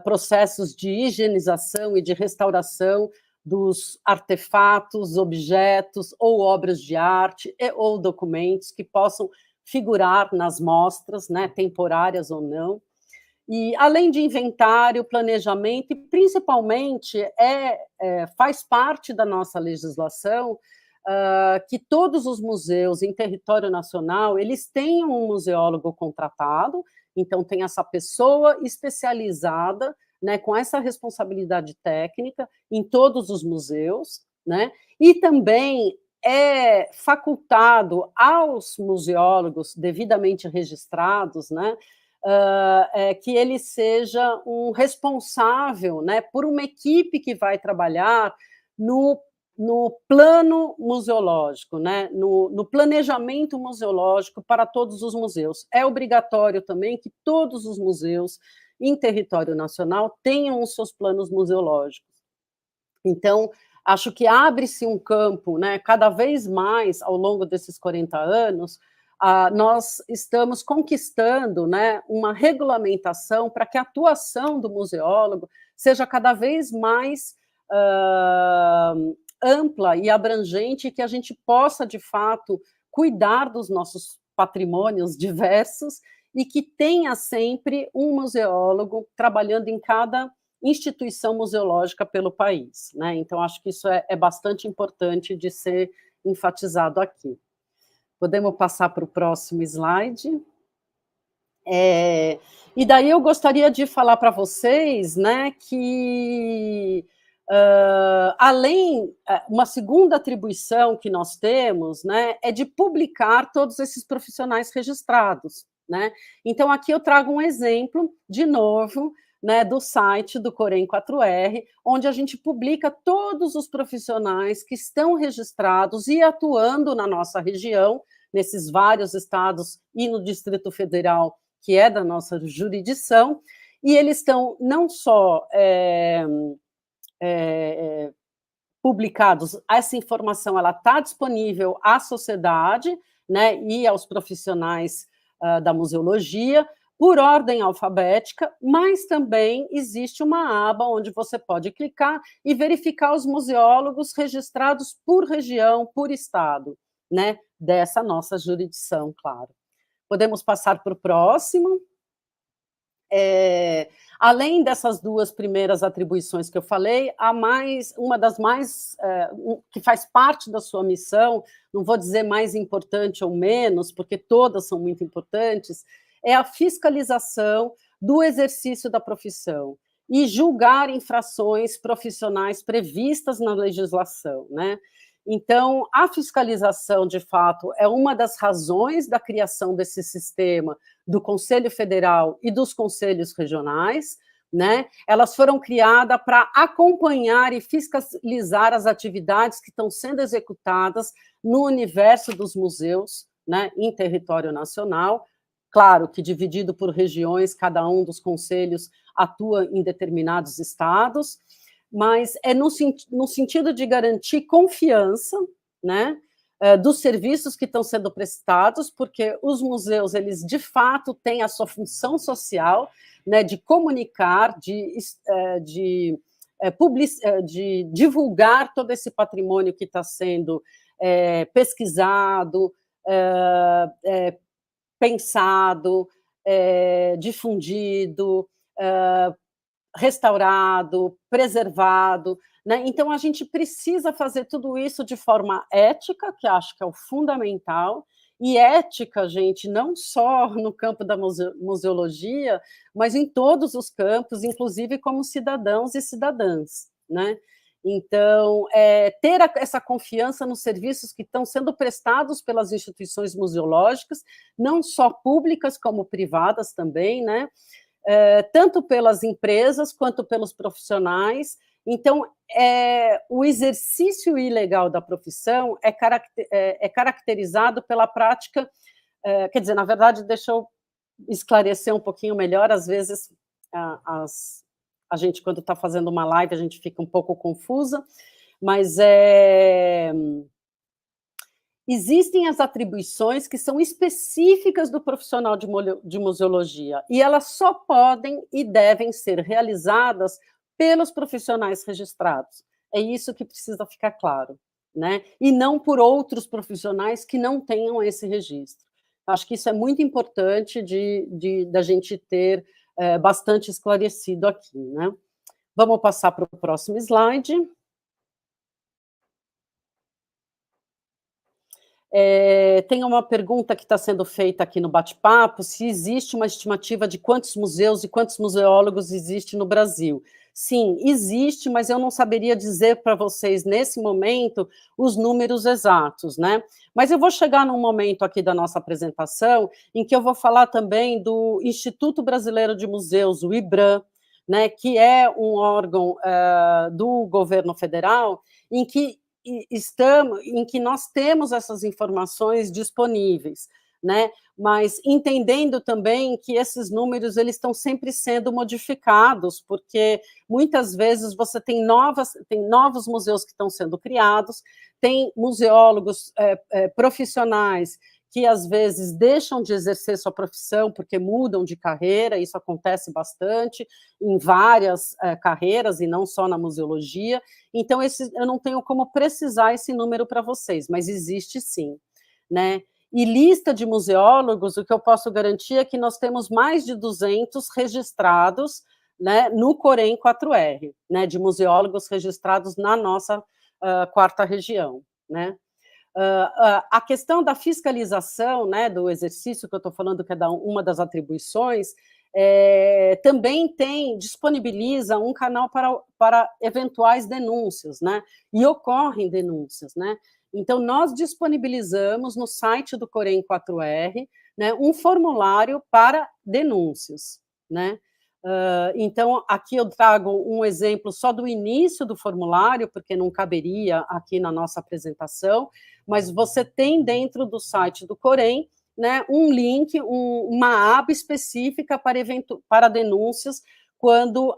processos de higienização e de restauração dos artefatos, objetos ou obras de arte ou documentos que possam figurar nas mostras, né, temporárias ou não. E, além de inventário, planejamento, e principalmente faz parte da nossa legislação que todos os museus em território nacional, eles tenham um museólogo contratado, então tem essa pessoa especializada, né, com essa responsabilidade técnica em todos os museus, né, e também é facultado aos museólogos devidamente registrados, né, que ele seja um responsável, né, por uma equipe que vai trabalhar no plano museológico, né, no planejamento museológico para todos os museus. É obrigatório também que todos os museus em território nacional tenham os seus planos museológicos. Então, acho que abre-se um campo, né, cada vez mais ao longo desses 40 anos, nós estamos conquistando, né, uma regulamentação para que a atuação do museólogo seja cada vez mais ampla e abrangente, que a gente possa, de fato, cuidar dos nossos patrimônios diversos e que tenha sempre um museólogo trabalhando em cada instituição museológica pelo país, né? Então, acho que isso é bastante importante de ser enfatizado aqui. Podemos passar para o próximo slide. E daí eu gostaria de falar para vocês, né, que uma segunda atribuição que nós temos, né, é de publicar todos esses profissionais registrados, né? Então, aqui eu trago um exemplo, de novo, né, do site do Corém 4R, onde a gente publica todos os profissionais que estão registrados e atuando na nossa região, nesses vários estados e no Distrito Federal, que é da nossa jurisdição, e eles estão não só publicados, essa informação ela está disponível à sociedade, né, e aos profissionais da museologia, por ordem alfabética, mas também existe uma aba onde você pode clicar e verificar os museólogos registrados por região, por estado, né, dessa nossa jurisdição, claro. Podemos passar para o próximo. Além dessas duas primeiras atribuições que eu falei, uma das mais que faz parte da sua missão, não vou dizer mais importante ou menos, porque todas são muito importantes, é a fiscalização do exercício da profissão e julgar infrações profissionais previstas na legislação, né? Então, a fiscalização, de fato, é uma das razões da criação desse sistema do Conselho Federal e dos conselhos regionais, né? Elas foram criadas para acompanhar e fiscalizar as atividades que estão sendo executadas no universo dos museus, né, em território nacional. Claro que dividido por regiões, cada um dos conselhos atua em determinados estados, mas é no sentido de garantir confiança, né, dos serviços que estão sendo prestados, porque os museus, eles de fato têm a sua função social, né, de comunicar, de divulgar todo esse patrimônio que está sendo pesquisado, pensado, difundido, restaurado, preservado, né? Então a gente precisa fazer tudo isso de forma ética, que acho que é o fundamental, e ética, gente, não só no campo da museologia, mas em todos os campos, inclusive como cidadãos e cidadãs, né? Então, ter essa confiança nos serviços que estão sendo prestados pelas instituições museológicas, não só públicas como privadas também, né? Tanto pelas empresas quanto pelos profissionais. Então, o exercício ilegal da profissão é caracterizado pela prática, quer dizer, na verdade, deixa eu esclarecer um pouquinho melhor, às vezes a gente, quando está fazendo uma live, a gente fica um pouco confusa, mas existem as atribuições que são específicas do profissional de museologia, e elas só podem e devem ser realizadas pelos profissionais registrados. É isso que precisa ficar claro, né? E não por outros profissionais que não tenham esse registro. Acho que isso é muito importante da gente ter bastante esclarecido aqui, né? Vamos passar para o próximo slide. Tem uma pergunta que está sendo feita aqui no bate-papo, se existe uma estimativa de quantos museus e quantos museólogos existe no Brasil. Sim, existe, mas eu não saberia dizer para vocês, nesse momento, os números exatos, né? Mas eu vou chegar num momento aqui da nossa apresentação, em que eu vou falar também do Instituto Brasileiro de Museus, o IBRAM, né, que é um órgão do governo federal, em que nós temos essas informações disponíveis, né? Mas entendendo também que esses números eles estão sempre sendo modificados, porque muitas vezes você tem novos museus que estão sendo criados, tem museólogos profissionais que às vezes deixam de exercer sua profissão porque mudam de carreira, isso acontece bastante em várias carreiras e não só na museologia. Então, eu não tenho como precisar esse número para vocês, mas existe sim, né? E lista de museólogos, o que eu posso garantir é que nós temos mais de 200 registrados, né, no Corém 4R, né, de museólogos registrados na nossa quarta região, né? A questão da fiscalização, né, do exercício que eu estou falando, que é uma das atribuições, também disponibiliza um canal para eventuais denúncias, né? E ocorrem denúncias, né? Então, nós disponibilizamos no site do Corém 4R, né, um formulário para denúncias, né? Então, aqui eu trago um exemplo só do início do formulário, porque não caberia aqui na nossa apresentação, mas você tem dentro do site do Corém, né, um link, uma aba específica para denúncias, quando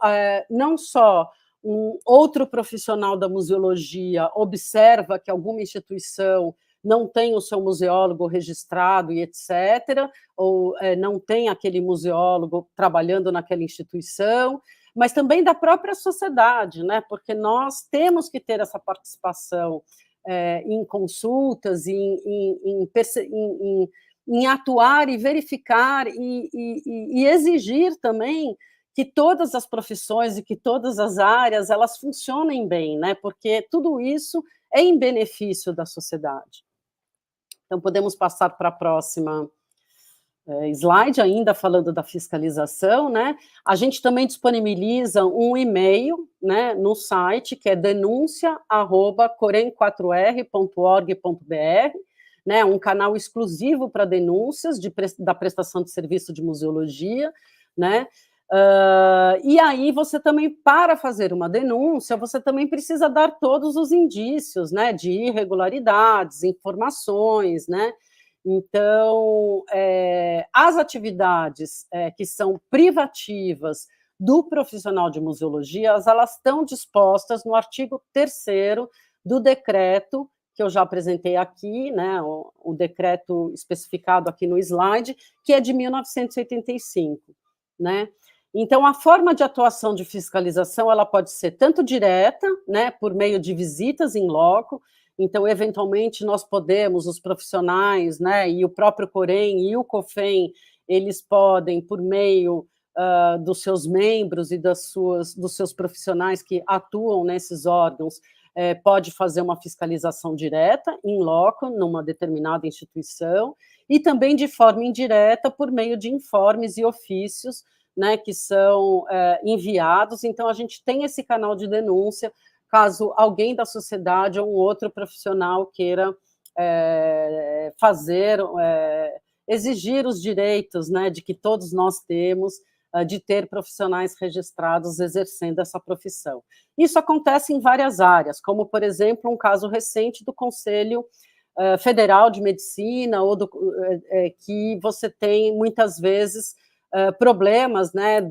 não só um outro profissional da museologia observa que alguma instituição não tem o seu museólogo registrado e etc., ou não tem aquele museólogo trabalhando naquela instituição, mas também da própria sociedade, né? Porque nós temos que ter essa participação em consultas, em atuar e verificar e exigir também que todas as profissões e que todas as áreas elas funcionem bem, né? Porque tudo isso é em benefício da sociedade. Então, podemos passar para a próxima slide, ainda falando da fiscalização, né? A gente também disponibiliza um e-mail, né, no site, que é denuncia@corem4r.org.br, né, um canal exclusivo para denúncias da prestação de serviço de museologia, né? E aí você também, para fazer uma denúncia, você também precisa dar todos os indícios, né, de irregularidades, informações, né? Então, as atividades que são privativas do profissional de museologia, elas estão dispostas no artigo 3º do decreto, que eu já apresentei aqui, né, o decreto especificado aqui no slide, que é de 1985, né? Então, a forma de atuação de fiscalização, ela pode ser tanto direta, né, por meio de visitas em loco, Então, eventualmente, nós podemos, os profissionais, né, e o próprio Corém e o COFEM, eles podem, por meio dos seus membros e dos seus profissionais que atuam nesses órgãos, pode fazer uma fiscalização direta, in loco, numa determinada instituição, e também de forma indireta, por meio de informes e ofícios, né, que são enviados. Então, a gente tem esse canal de denúncia, caso alguém da sociedade ou um outro profissional queira exigir os direitos, né, de que todos nós temos, de ter profissionais registrados exercendo essa profissão. Isso acontece em várias áreas, como, por exemplo, um caso recente do Conselho Federal de Medicina, que você tem, muitas vezes, problemas, né,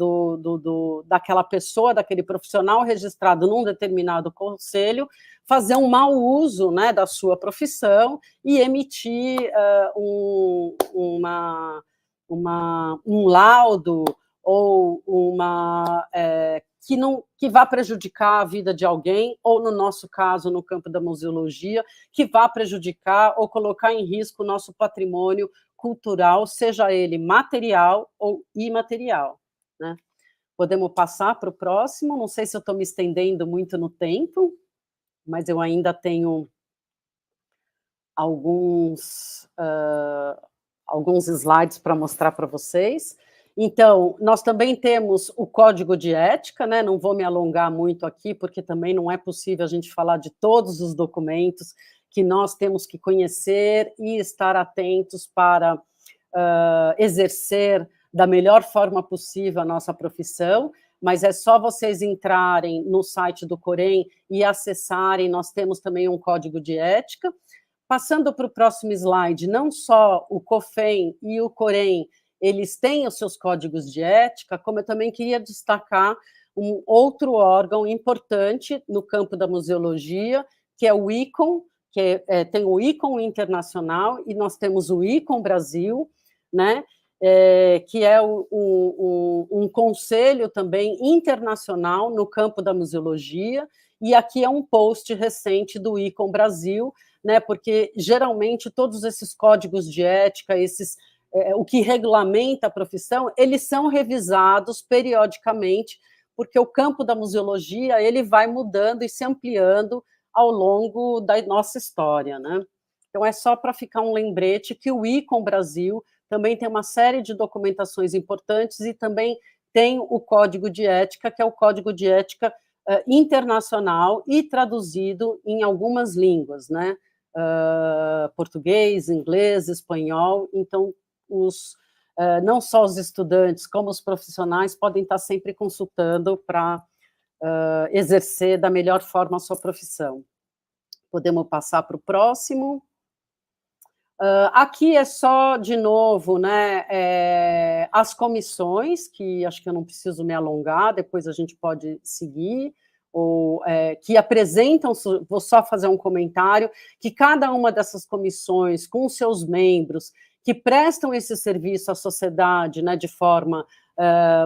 daquela pessoa, daquele profissional registrado num determinado conselho, fazer um mau uso, né, da sua profissão e emitir um laudo ou que vá prejudicar a vida de alguém, ou, no nosso caso, no campo da museologia, que vá prejudicar ou colocar em risco o nosso patrimônio cultural, seja ele material ou imaterial, né? Podemos passar para o próximo, não sei se eu estou me estendendo muito no tempo, mas eu ainda tenho alguns slides para mostrar para vocês. Então, nós também temos o código de ética, né? Não vou me alongar muito aqui, porque também não é possível a gente falar de todos os documentos que nós temos que conhecer e estar atentos para exercer da melhor forma possível a nossa profissão, mas é só vocês entrarem no site do Corém e acessarem, nós temos também um código de ética. Passando para o próximo slide, não só o COFEM e o Corém, eles têm os seus códigos de ética, como eu também queria destacar um outro órgão importante no campo da museologia, que é o ICOM, tem o ICOM Internacional, e nós temos o ICOM Brasil, né, que é um conselho também internacional no campo da museologia, e aqui é um post recente do ICOM Brasil, né, porque geralmente todos esses códigos de ética, o que regulamenta a profissão, eles são revisados periodicamente, porque o campo da museologia ele vai mudando e se ampliando ao longo da nossa história, né? Então, é só para ficar um lembrete que o ICOM Brasil também tem uma série de documentações importantes e também tem o Código de Ética, que é o Código de Ética internacional e traduzido em algumas línguas, né? Português, inglês, espanhol. Então, não só os estudantes, como os profissionais podem estar sempre consultando para exercer da melhor forma a sua profissão. Podemos passar para o próximo. Aqui é só, de novo, né, as comissões, que acho que eu não preciso me alongar, depois a gente pode seguir, ou que apresentam, vou só fazer um comentário, que cada uma dessas comissões, com seus membros, que prestam esse serviço à sociedade, né, de forma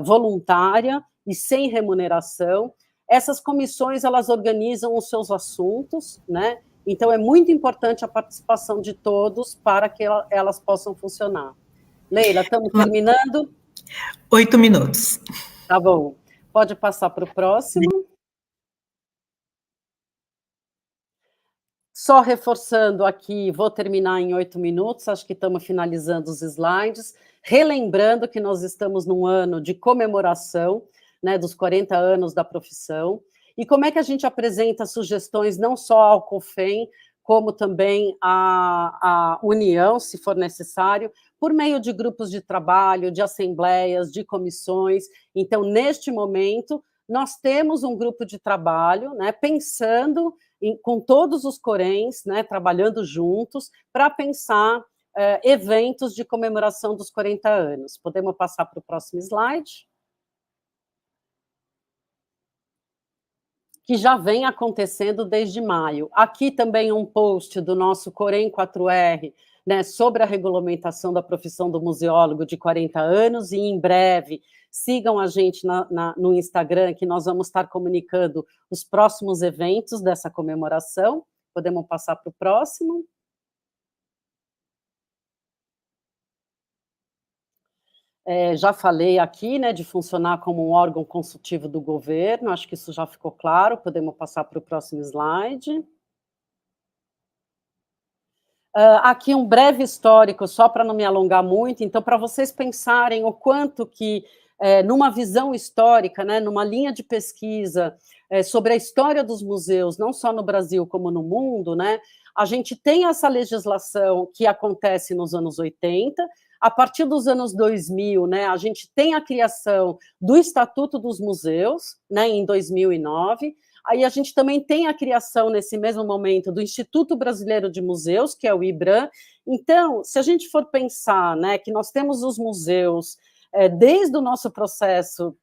voluntária e sem remuneração, essas comissões, elas organizam os seus assuntos, né? Então, é muito importante a participação de todos para que elas possam funcionar. Leila, estamos terminando? 8 minutos. Tá bom. Pode passar para o próximo. Só reforçando aqui, vou terminar em 8 minutos, acho que estamos finalizando os slides, relembrando que nós estamos num ano de comemoração, né, dos 40 anos da profissão, e como é que a gente apresenta sugestões não só ao COFEM, como também à União, se for necessário, por meio de grupos de trabalho, de assembleias, de comissões. Então, neste momento, nós temos um grupo de trabalho, né, pensando com todos os Coréns, né, trabalhando juntos, para pensar eventos de comemoração dos 40 anos. Podemos passar para o próximo slide? Que já vem acontecendo desde maio. Aqui também um post do nosso Corém 4R, né, sobre a regulamentação da profissão do museólogo de 40 anos, e em breve sigam a gente no Instagram, que nós vamos estar comunicando os próximos eventos dessa comemoração. Podemos passar para o próximo. Já falei aqui, né, de funcionar como um órgão consultivo do governo, acho que isso já ficou claro, podemos passar para o próximo slide. Aqui um breve histórico, só para não me alongar muito, então, para vocês pensarem o quanto que, numa visão histórica, né, numa linha de pesquisa, sobre a história dos museus, não só no Brasil como no mundo, né, a gente tem essa legislação que acontece nos anos 80, a partir dos anos 2000, né, a gente tem a criação do Estatuto dos Museus, né, em 2009, aí a gente também tem a criação, nesse mesmo momento, do Instituto Brasileiro de Museus, que é o IBRAM. Então, se a gente for pensar, né, que nós temos os museus, desde o nosso processo,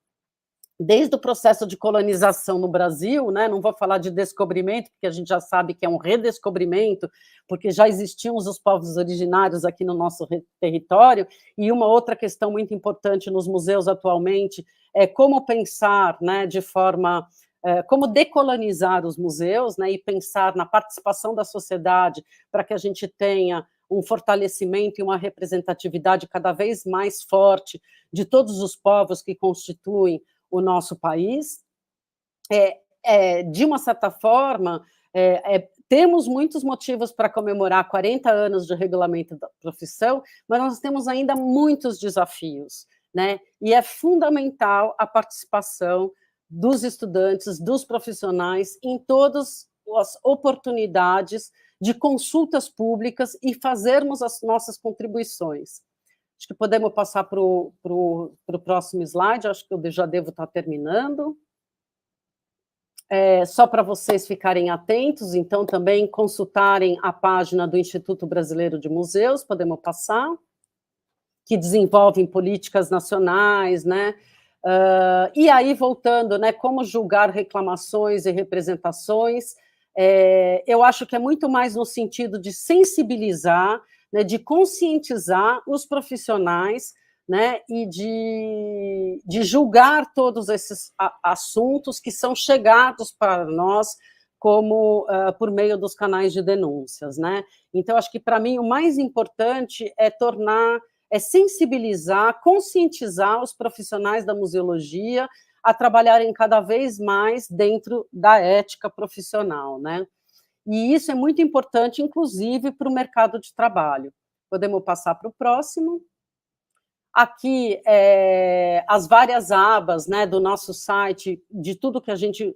desde o processo de colonização no Brasil, né, não vou falar de descobrimento, porque a gente já sabe que é um redescobrimento, porque já existiam os povos originários aqui no nosso território, e uma outra questão muito importante nos museus atualmente é como pensar, né, de forma... como decolonizar os museus, né, e pensar na participação da sociedade para que a gente tenha um fortalecimento e uma representatividade cada vez mais forte de todos os povos que constituem o nosso país. De uma certa forma, temos muitos motivos para comemorar 40 anos de regulamento da profissão, mas nós temos ainda muitos desafios, né? E é fundamental a participação dos estudantes, dos profissionais, em todas as oportunidades de consultas públicas e fazermos as nossas contribuições. Acho que podemos passar para o próximo slide, acho que eu já devo estar terminando. Só para vocês ficarem atentos, então, também consultarem a página do Instituto Brasileiro de Museus, podemos passar, que desenvolvem políticas nacionais, né? E aí, voltando, né, como julgar reclamações e representações, eu acho que é muito mais no sentido de sensibilizar, né, de conscientizar os profissionais, né, e de julgar todos esses assuntos que são chegados para nós como por meio dos canais de denúncias, né? Então, acho que, para mim, o mais importante é sensibilizar, conscientizar os profissionais da museologia a trabalharem cada vez mais dentro da ética profissional, né? E isso é muito importante, inclusive, para o mercado de trabalho. Podemos passar para o próximo. Aqui, as várias abas, né, do nosso site, de tudo que a gente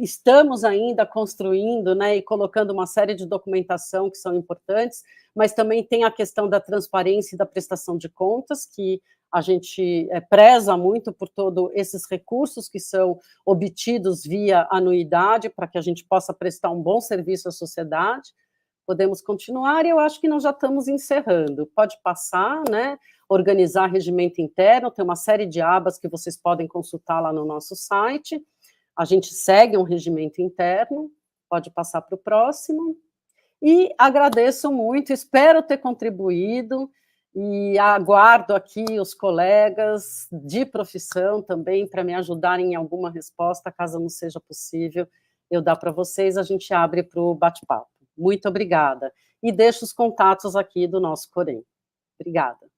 estamos ainda construindo, né, e colocando uma série de documentação que são importantes, mas também tem a questão da transparência e da prestação de contas, que a gente preza muito por todos esses recursos que são obtidos via anuidade, para que a gente possa prestar um bom serviço à sociedade. Podemos continuar, e eu acho que nós já estamos encerrando. Pode passar, né? Organizar regimento interno, tem uma série de abas que vocês podem consultar lá no nosso site. A gente segue um regimento interno, pode passar para o próximo. E agradeço muito, espero ter contribuído, e aguardo aqui os colegas de profissão também para me ajudarem em alguma resposta, caso não seja possível eu dar para vocês, a gente abre para o bate-papo. Muito obrigada. E deixo os contatos aqui do nosso Corém. Obrigada.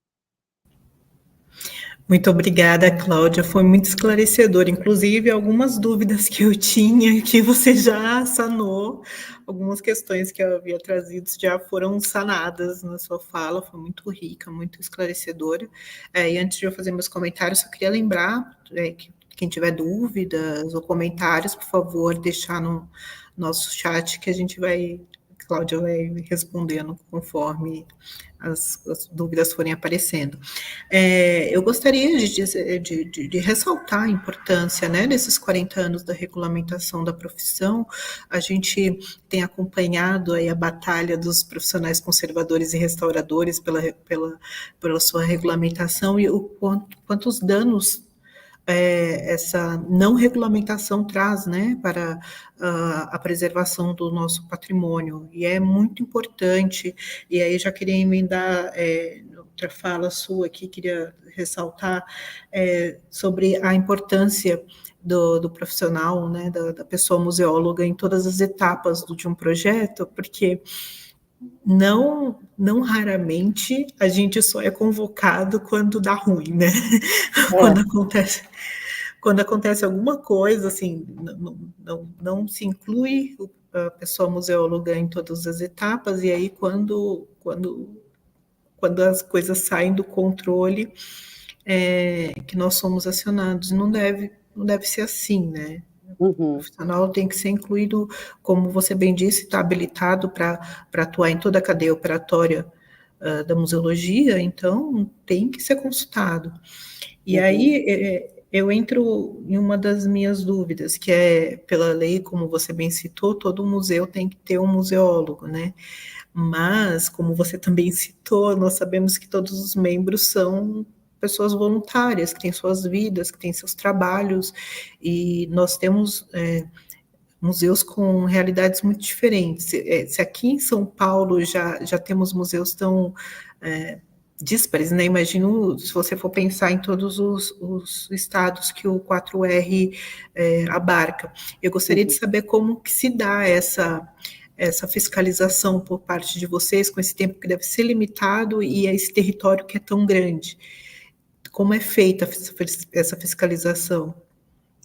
Muito obrigada, Cláudia, foi muito esclarecedor, inclusive algumas dúvidas que eu tinha, que você já sanou, algumas questões que eu havia trazido já foram sanadas na sua fala, foi muito rica, muito esclarecedora. E antes de eu fazer meus comentários, só queria lembrar que quem tiver dúvidas ou comentários, por favor, deixar no nosso chat que a Cláudia vai respondendo conforme as dúvidas forem aparecendo. Eu gostaria de ressaltar a importância, né, desses 40 anos da regulamentação da profissão. A gente tem acompanhado aí a batalha dos profissionais conservadores e restauradores pela sua regulamentação e quantos danos essa não regulamentação traz, né, para a preservação do nosso patrimônio, e é muito importante, e aí já queria emendar outra fala sua aqui, queria ressaltar sobre a importância do profissional, né, da pessoa museóloga em todas as etapas de um projeto, porque não raramente a gente só é convocado quando dá ruim, né? É. Quando acontece alguma coisa, assim, não se inclui a pessoa museóloga em todas as etapas, e aí quando as coisas saem do controle, que nós somos acionados. Não deve ser assim, né? O profissional tem que ser incluído, como você bem disse, está habilitado para atuar em toda a cadeia operatória da museologia, então tem que ser consultado. E aí eu entro em uma das minhas dúvidas, que é, pela lei, como você bem citou, todo museu tem que ter um museólogo, né? Mas, como você também citou, nós sabemos que todos os membros são pessoas voluntárias, que têm suas vidas, que têm seus trabalhos, e nós temos museus com realidades muito diferentes. Se aqui em São Paulo já temos museus tão díspares, né? Imagino, se você for pensar em todos os estados que o 4R abarca. Eu gostaria de saber como que se dá essa fiscalização por parte de vocês, com esse tempo que deve ser limitado e esse território que é tão grande. Como é feita essa fiscalização?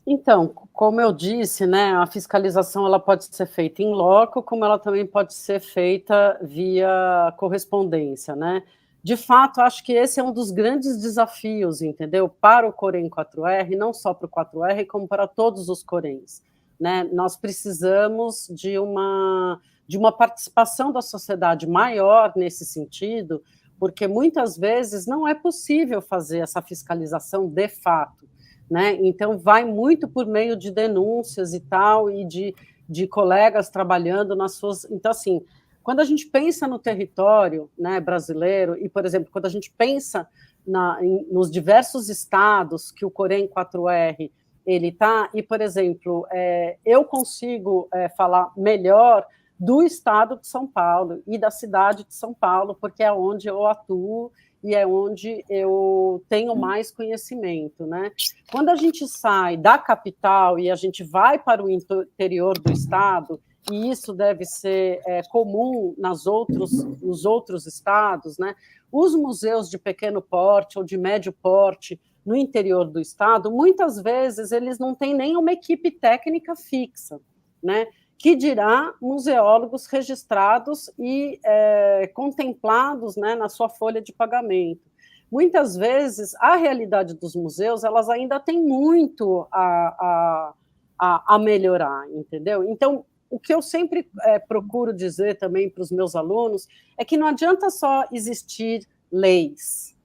Então, como eu disse, né, a fiscalização ela pode ser feita em loco, como ela também pode ser feita via correspondência, né? De fato, acho que esse é um dos grandes desafios, entendeu? Para o Corém 4R, não só para o 4R, como para todos os Coréns, né? Nós precisamos de uma participação da sociedade maior nesse sentido, porque muitas vezes não é possível fazer essa fiscalização de fato, né? Então, vai muito por meio de denúncias e tal, e de colegas trabalhando nas suas... Então, assim, quando a gente pensa no território, né, brasileiro, e, por exemplo, quando a gente pensa nos diversos estados que o Corém 4R ele está, e, por exemplo, eu consigo falar melhor do estado de São Paulo e da cidade de São Paulo, porque é onde eu atuo e é onde eu tenho mais conhecimento, né? Quando a gente sai da capital e a gente vai para o interior do estado, e isso deve ser comum nos outros estados, né? Os museus de pequeno porte ou de médio porte no interior do estado, muitas vezes eles não têm nem uma equipe técnica fixa, né? Que dirá museólogos registrados e contemplados, né, na sua folha de pagamento. Muitas vezes, a realidade dos museus, elas ainda têm muito a melhorar, entendeu? Então, o que eu sempre procuro dizer também para os meus alunos é que não adianta só existir leis,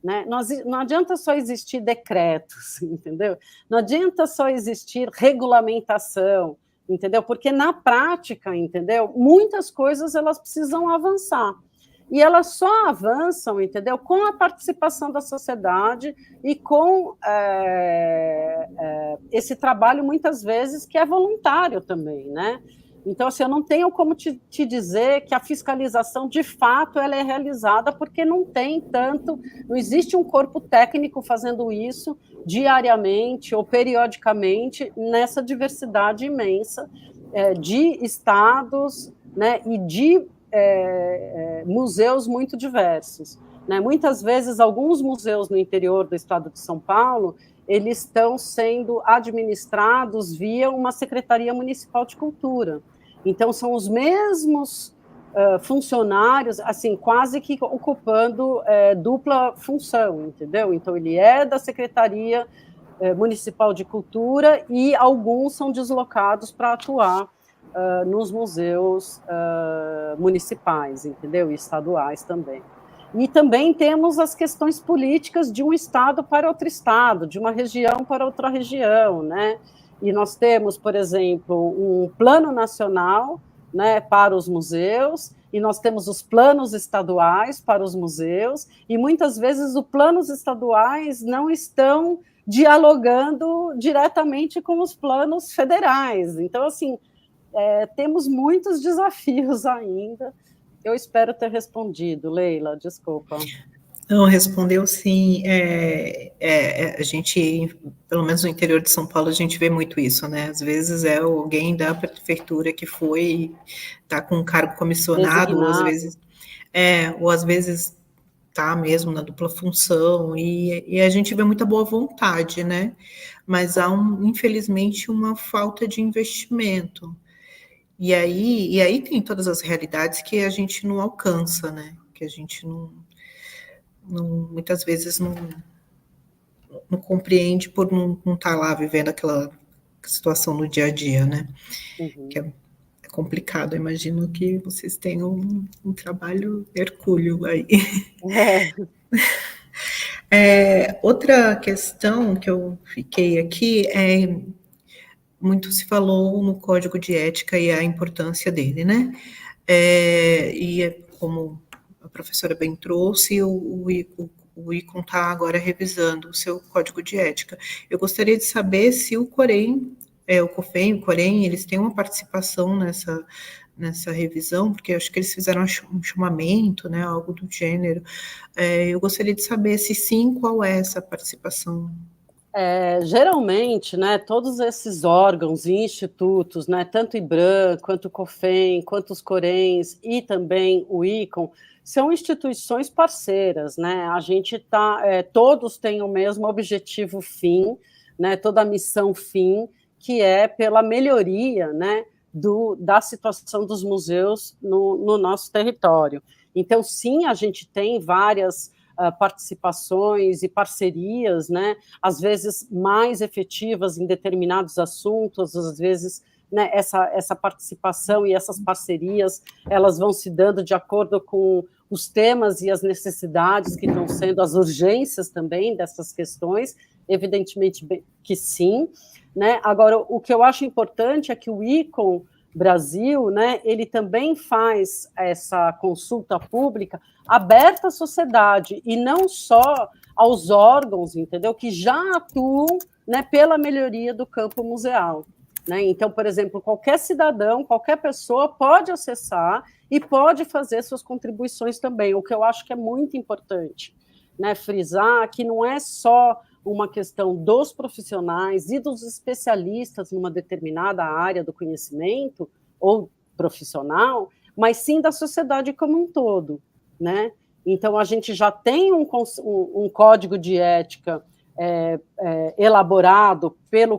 né? Não adianta só existir decretos, entendeu? Não adianta só existir regulamentação, entendeu? Porque na prática, entendeu? Muitas coisas elas precisam avançar. E elas só avançam, entendeu? Com a participação da sociedade e com esse trabalho, muitas vezes, que é voluntário também, né? Então, assim, eu não tenho como te dizer que a fiscalização, de fato, ela é realizada, porque não existe um corpo técnico fazendo isso diariamente ou periodicamente nessa diversidade imensa de estados, né, e de museus muito diversos, né? Muitas vezes, alguns museus no interior do estado de São Paulo, eles estão sendo administrados via uma Secretaria Municipal de Cultura. Então, são os mesmos funcionários, assim, quase que ocupando dupla função, entendeu? Então, ele é da Secretaria Municipal de Cultura e alguns são deslocados para atuar nos museus municipais, entendeu? E estaduais também. E também temos as questões políticas de um estado para outro estado, de uma região para outra região, né? E nós temos, por exemplo, um plano nacional, né, para os museus, e nós temos os planos estaduais para os museus, e muitas vezes os planos estaduais não estão dialogando diretamente com os planos federais. Então, assim, temos muitos desafios ainda. Eu espero ter respondido, Leila, desculpa. Não, respondeu sim. A gente, pelo menos no interior de São Paulo, a gente vê muito isso, né? Às vezes é alguém da prefeitura que foi, está com um cargo comissionado, Designado. ou às vezes tá mesmo na dupla função, e a gente vê muita boa vontade, né? Mas há, infelizmente, uma falta de investimento. E aí tem todas as realidades que a gente não alcança, né? Que a gente muitas vezes não compreende por não estar lá vivendo aquela situação no dia a dia, né? Uhum. Que é complicado. Eu imagino que vocês tenham um trabalho hercúleo aí. Outra questão que eu fiquei aqui muito se falou no código de ética e a importância dele, né? Como a professora bem trouxe, o ICON está agora revisando o seu código de ética. Eu gostaria de saber se o COREM, o COFEM, o COREM, eles têm uma participação nessa revisão, porque eu acho que eles fizeram um chamamento, né, algo do gênero. Eu gostaria de saber se sim, qual é essa participação. Geralmente, né, todos esses órgãos e institutos, né, tanto o IBRAM, quanto o COFEM, quanto os CORENs e também o ICON, são instituições parceiras, né? A gente todos têm o mesmo objetivo fim, né, toda a missão fim, que é pela melhoria, né, da situação dos museus no nosso território. Então, sim, a gente tem várias participações e parcerias, né, às vezes mais efetivas em determinados assuntos, às vezes, né, essa participação e essas parcerias, elas vão se dando de acordo com os temas e as necessidades que estão sendo, as urgências também dessas questões, evidentemente que sim, né? Agora, o que eu acho importante é que o ICON Brasil, né, ele também faz essa consulta pública aberta à sociedade, e não só aos órgãos, entendeu, que já atuam, né, pela melhoria do campo museal. Né? Então, por exemplo, qualquer cidadão, qualquer pessoa pode acessar e pode fazer suas contribuições também, o que eu acho que é muito importante, né, frisar que não é só uma questão dos profissionais e dos especialistas numa determinada área do conhecimento ou profissional, mas sim da sociedade como um todo, né? Então, a gente já tem um código de ética elaborado pelo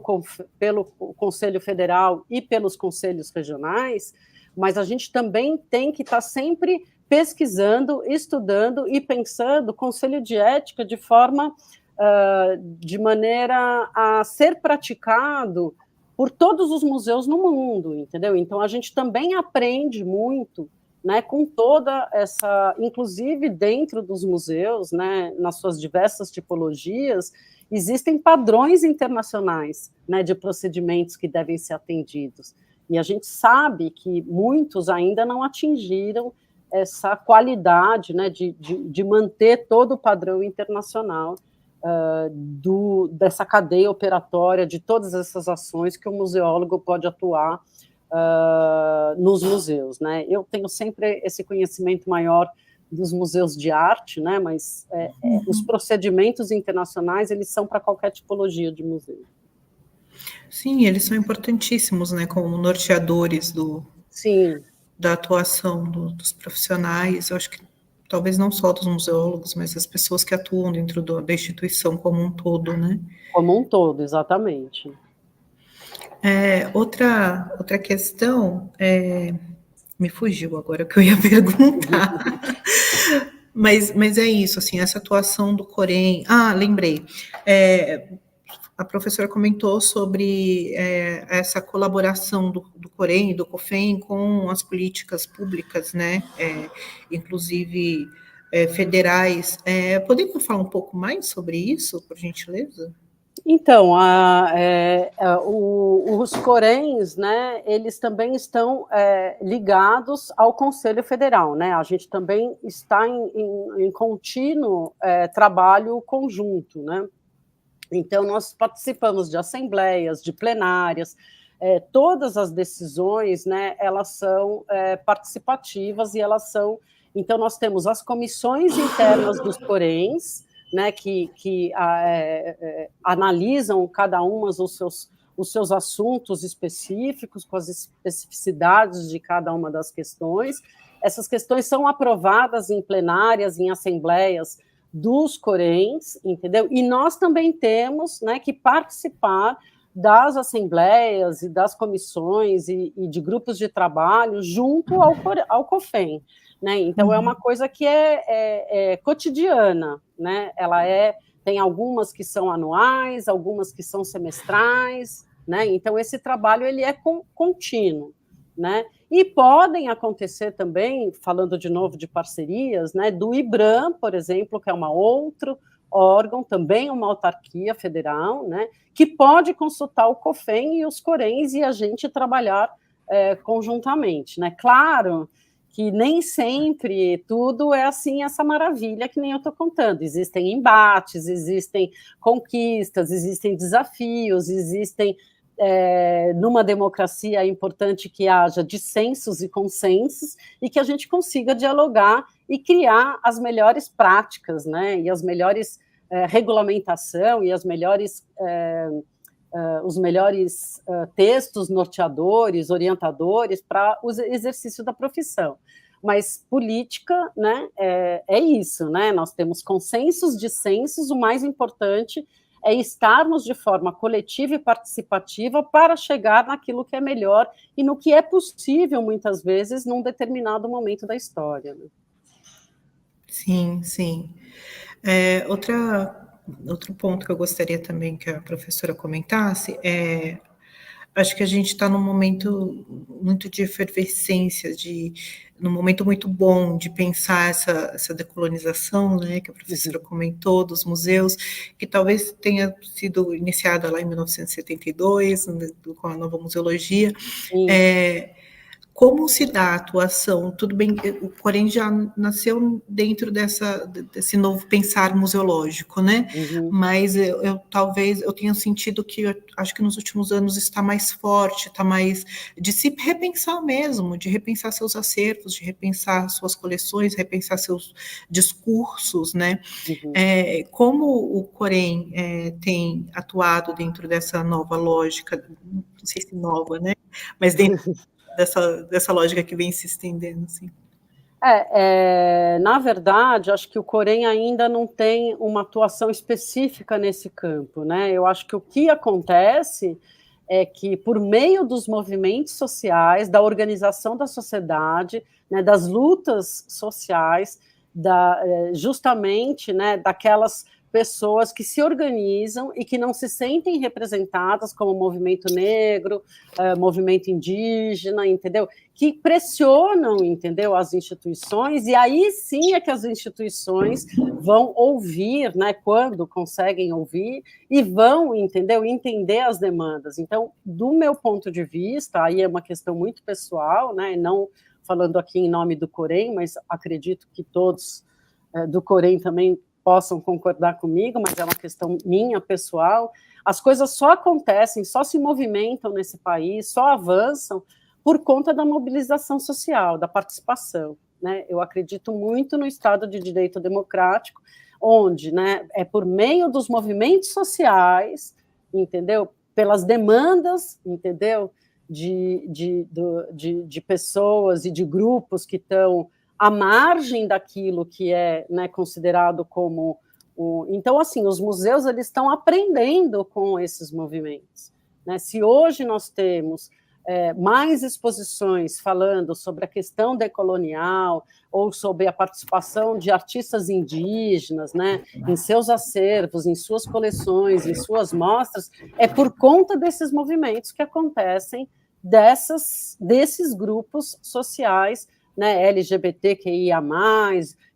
Conselho Federal e pelos conselhos regionais, mas a gente também tem que estar sempre pesquisando, estudando e pensando conselho de ética de maneira a ser praticado por todos os museus no mundo, entendeu? Então, a gente também aprende muito, né, com toda essa, inclusive dentro dos museus, né, nas suas diversas tipologias, existem padrões internacionais, né, de procedimentos que devem ser atendidos. E a gente sabe que muitos ainda não atingiram essa qualidade, né, de manter todo o padrão internacional dessa cadeia operatória, de todas essas ações que o museólogo pode atuar nos museus, né? Eu tenho sempre esse conhecimento maior dos museus de arte, né? Mas os procedimentos internacionais, eles são para qualquer tipologia de museu. Sim, eles são importantíssimos, né? Como norteadores da atuação dos profissionais. Eu acho que talvez não só dos museólogos, mas das pessoas que atuam dentro da instituição como um todo, né? Como um todo, exatamente. Outra questão, me fugiu agora o que eu ia perguntar, mas é isso, assim, essa atuação do COREM. Lembrei. A professora comentou sobre essa colaboração do COREM e do COFEM com as políticas públicas, né, inclusive federais. Poderia falar um pouco mais sobre isso, por gentileza? Então, os CORENs, né, eles também estão ligados ao Conselho Federal, né? A gente também está em contínuo trabalho conjunto, né? Então, nós participamos de assembleias, de plenárias, todas as decisões, né, elas são participativas e elas são... Então, nós temos as comissões internas dos Coréns, né, que analisam cada uma os seus assuntos específicos, com as especificidades de cada uma das questões. Essas questões são aprovadas em plenárias, em assembleias dos Coréns, entendeu? E nós também temos, né, que participar das assembleias e das comissões e de grupos de trabalho junto ao COFEN, né? Então, é uma coisa que é cotidiana, né? Tem algumas que são anuais, algumas que são semestrais, né? Então, esse trabalho ele é contínuo, né? E podem acontecer também, falando de novo de parcerias, né, do IBRAM, por exemplo, que é outro órgão, também uma autarquia federal, né, que pode consultar o COFEN e os Coréns e a gente trabalhar conjuntamente, né? Claro que nem sempre tudo é assim, essa maravilha que nem eu estou contando. Existem embates, existem conquistas, existem desafios, existem... numa democracia é importante que haja dissensos e consensos e que a gente consiga dialogar e criar as melhores práticas, né, e as melhores regulamentação e as melhores os melhores textos norteadores, orientadores para o exercício da profissão. Mas política, né, é isso, né? Nós temos consensos, dissensos, o mais importante é estarmos de forma coletiva e participativa para chegar naquilo que é melhor e no que é possível, muitas vezes, num determinado momento da história. Né? Sim, sim. Outro ponto que eu gostaria também que a professora comentasse acho que a gente está num momento muito de efervescência, num momento muito bom de pensar essa decolonização, né, que a professora comentou, dos museus, que talvez tenha sido iniciada lá em 1972, né, com a nova museologia. Como se dá a atuação? Tudo bem, o Corém já nasceu dentro desse novo pensar museológico, né? Uhum. Mas talvez eu tenha sentido que acho que nos últimos anos está mais forte, está mais de se repensar mesmo, de repensar seus acervos, de repensar suas coleções, repensar seus discursos, né? Uhum. Como o Corém tem atuado dentro dessa nova lógica, não sei se nova, né? Mas dentro dessa lógica que vem se estendendo, assim. Na verdade, acho que o Corém ainda não tem uma atuação específica nesse campo, né? Eu acho que o que acontece é que, por meio dos movimentos sociais, da organização da sociedade, né, das lutas sociais, justamente, né, daquelas pessoas que se organizam e que não se sentem representadas como movimento negro, movimento indígena, entendeu? Que pressionam, entendeu, as instituições, e aí sim é que as instituições vão ouvir, né, quando conseguem ouvir, e vão, entendeu, entender as demandas. Então, do meu ponto de vista, aí é uma questão muito pessoal, né, não falando aqui em nome do Corém, mas acredito que todos do Corém também possam concordar comigo, mas é uma questão minha, pessoal. As coisas só acontecem, só se movimentam nesse país, só avançam por conta da mobilização social, da participação. Né? Eu acredito muito no Estado de Direito Democrático, onde, né, é por meio dos movimentos sociais, entendeu? Pelas demandas, entendeu? De pessoas e de grupos que estão à margem daquilo que é, né, considerado como... Então, assim, os museus eles estão aprendendo com esses movimentos. Né? Se hoje nós temos mais exposições falando sobre a questão decolonial ou sobre a participação de artistas indígenas, né, em seus acervos, em suas coleções, em suas mostras, é por conta desses movimentos que acontecem desses grupos sociais, né, LGBTQIA+,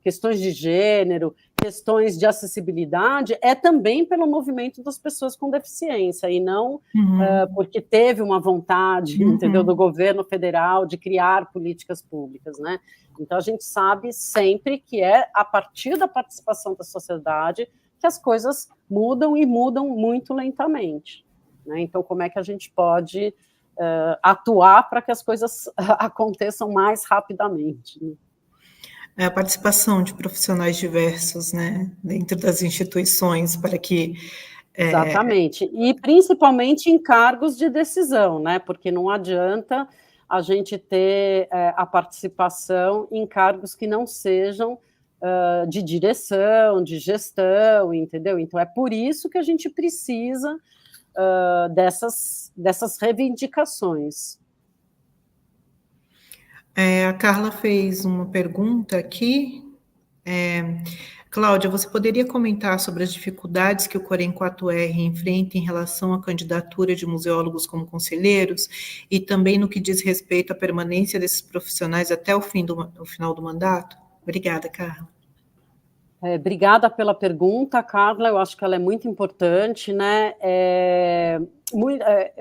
questões de gênero, questões de acessibilidade, é também pelo movimento das pessoas com deficiência, e não porque teve uma vontade, entendeu, do governo federal de criar políticas públicas, né? Então, a gente sabe sempre que é a partir da participação da sociedade que as coisas mudam e mudam muito lentamente, né? Então, como é que a gente pode atuar para que as coisas aconteçam mais rapidamente, né? A participação de profissionais diversos, né, dentro das instituições, para que... Exatamente, e principalmente em cargos de decisão, né, porque não adianta a gente ter a participação em cargos que não sejam de direção, de gestão, entendeu? Então é por isso que a gente precisa dessas reivindicações. A Carla fez uma pergunta aqui. Cláudia, você poderia comentar sobre as dificuldades que o Corém 4R enfrenta em relação à candidatura de museólogos como conselheiros e também no que diz respeito à permanência desses profissionais até o final do mandato? Obrigada, Carla. Obrigada pela pergunta, Carla, eu acho que ela é muito importante, né?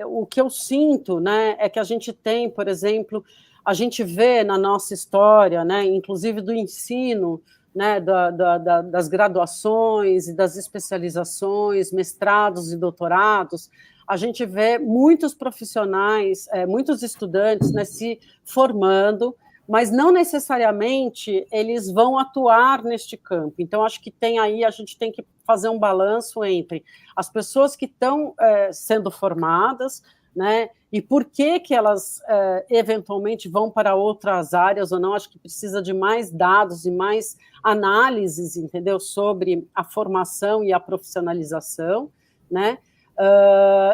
O que eu sinto, né, é que a gente tem, por exemplo, a gente vê na nossa história, né, inclusive do ensino, né, das graduações e das especializações, mestrados e doutorados, a gente vê muitos profissionais, muitos estudantes, né, se formando, mas não necessariamente eles vão atuar neste campo. Então, acho que tem aí, a gente tem que fazer um balanço entre as pessoas que estão sendo formadas, né, e por que elas eventualmente vão para outras áreas ou não. Acho que precisa de mais dados e mais análises, entendeu, sobre a formação e a profissionalização, né,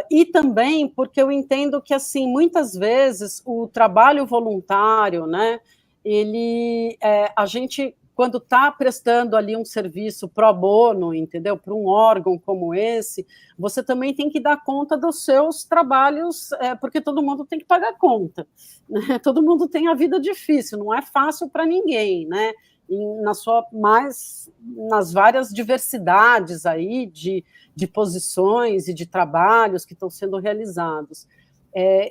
e também porque eu entendo que, assim, muitas vezes o trabalho voluntário, né, a gente, quando está prestando ali um serviço pro bono, entendeu, para um órgão como esse, você também tem que dar conta dos seus trabalhos, porque todo mundo tem que pagar conta, né? Todo mundo tem a vida difícil, não é fácil para ninguém, né? Nas várias diversidades aí de posições e de trabalhos que estão sendo realizados.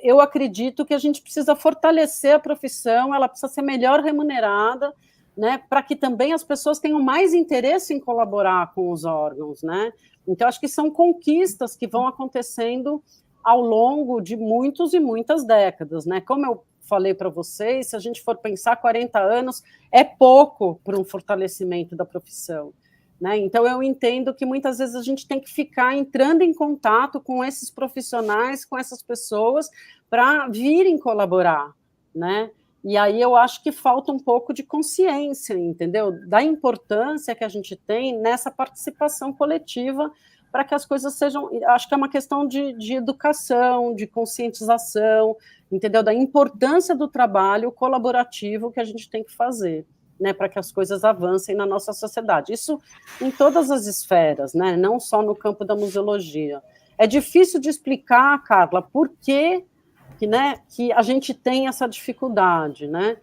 Eu acredito que a gente precisa fortalecer a profissão, ela precisa ser melhor remunerada, né, para que também as pessoas tenham mais interesse em colaborar com os órgãos, né? Então, acho que são conquistas que vão acontecendo ao longo de muitos e muitas décadas, né? Como eu falei para vocês, se a gente for pensar, 40 anos é pouco para um fortalecimento da profissão, né? Então, eu entendo que muitas vezes a gente tem que ficar entrando em contato com esses profissionais, com essas pessoas, para virem colaborar, né? E aí eu acho que falta um pouco de consciência, entendeu? Da importância que a gente tem nessa participação coletiva para que as coisas sejam... Acho que é uma questão de educação, de conscientização, entendeu? Da importância do trabalho colaborativo que a gente tem que fazer, né, para que as coisas avancem na nossa sociedade. Isso em todas as esferas, né, não só no campo da museologia. É difícil de explicar, Carla, por que a gente tem essa dificuldade, né?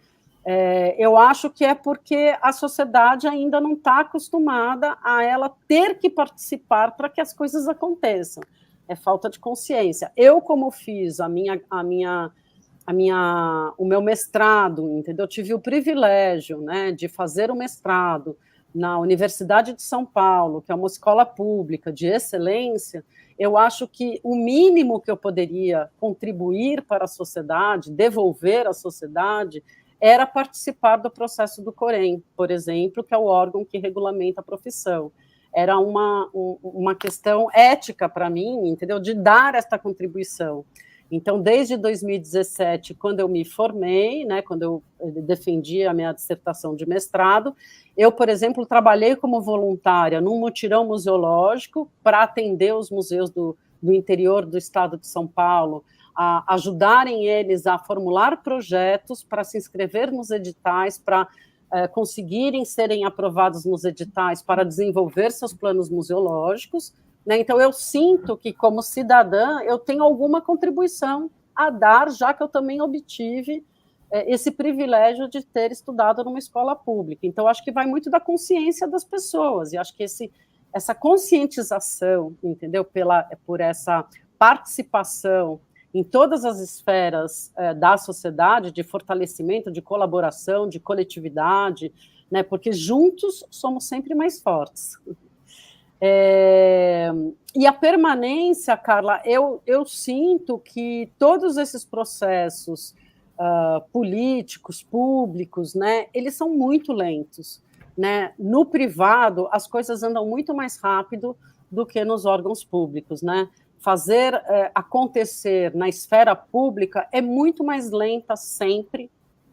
Eu acho que é porque a sociedade ainda não está acostumada a ela ter que participar para que as coisas aconteçam. É falta de consciência. Eu, como fiz o meu mestrado, entendeu? Eu tive o privilégio, né, de fazer o mestrado na Universidade de São Paulo, que é uma escola pública de excelência. Eu acho que o mínimo que eu poderia contribuir para a sociedade, devolver à sociedade, era participar do processo do Corém, por exemplo, que é o órgão que regulamenta a profissão. Era uma questão ética para mim, entendeu? De dar esta contribuição. Então, desde 2017, quando eu me formei, né, quando eu defendi a minha dissertação de mestrado, eu, por exemplo, trabalhei como voluntária num mutirão museológico para atender os museus do interior do estado de São Paulo, a ajudarem eles a formular projetos para se inscrever nos editais, para conseguirem serem aprovados nos editais para desenvolver seus planos museológicos, né? Então, eu sinto que, como cidadã, eu tenho alguma contribuição a dar, já que eu também obtive esse privilégio de ter estudado numa escola pública. Então, acho que vai muito da consciência das pessoas, e acho que essa conscientização, entendeu, por essa participação em todas as esferas da sociedade, de fortalecimento, de colaboração, de coletividade, né, porque juntos somos sempre mais fortes. E a permanência, Carla, eu sinto que todos esses processos políticos, públicos, né, eles são muito lentos. Né? No privado, as coisas andam muito mais rápido do que nos órgãos públicos. Né? Fazer acontecer na esfera pública é muito mais lenta sempre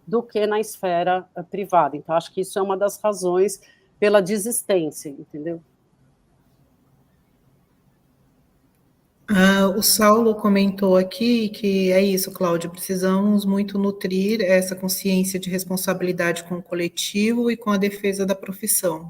do que na esfera privada. Então, acho que isso é uma das razões pela desistência, entendeu? O Saulo comentou aqui que é isso, Cláudia, precisamos muito nutrir essa consciência de responsabilidade com o coletivo e com a defesa da profissão.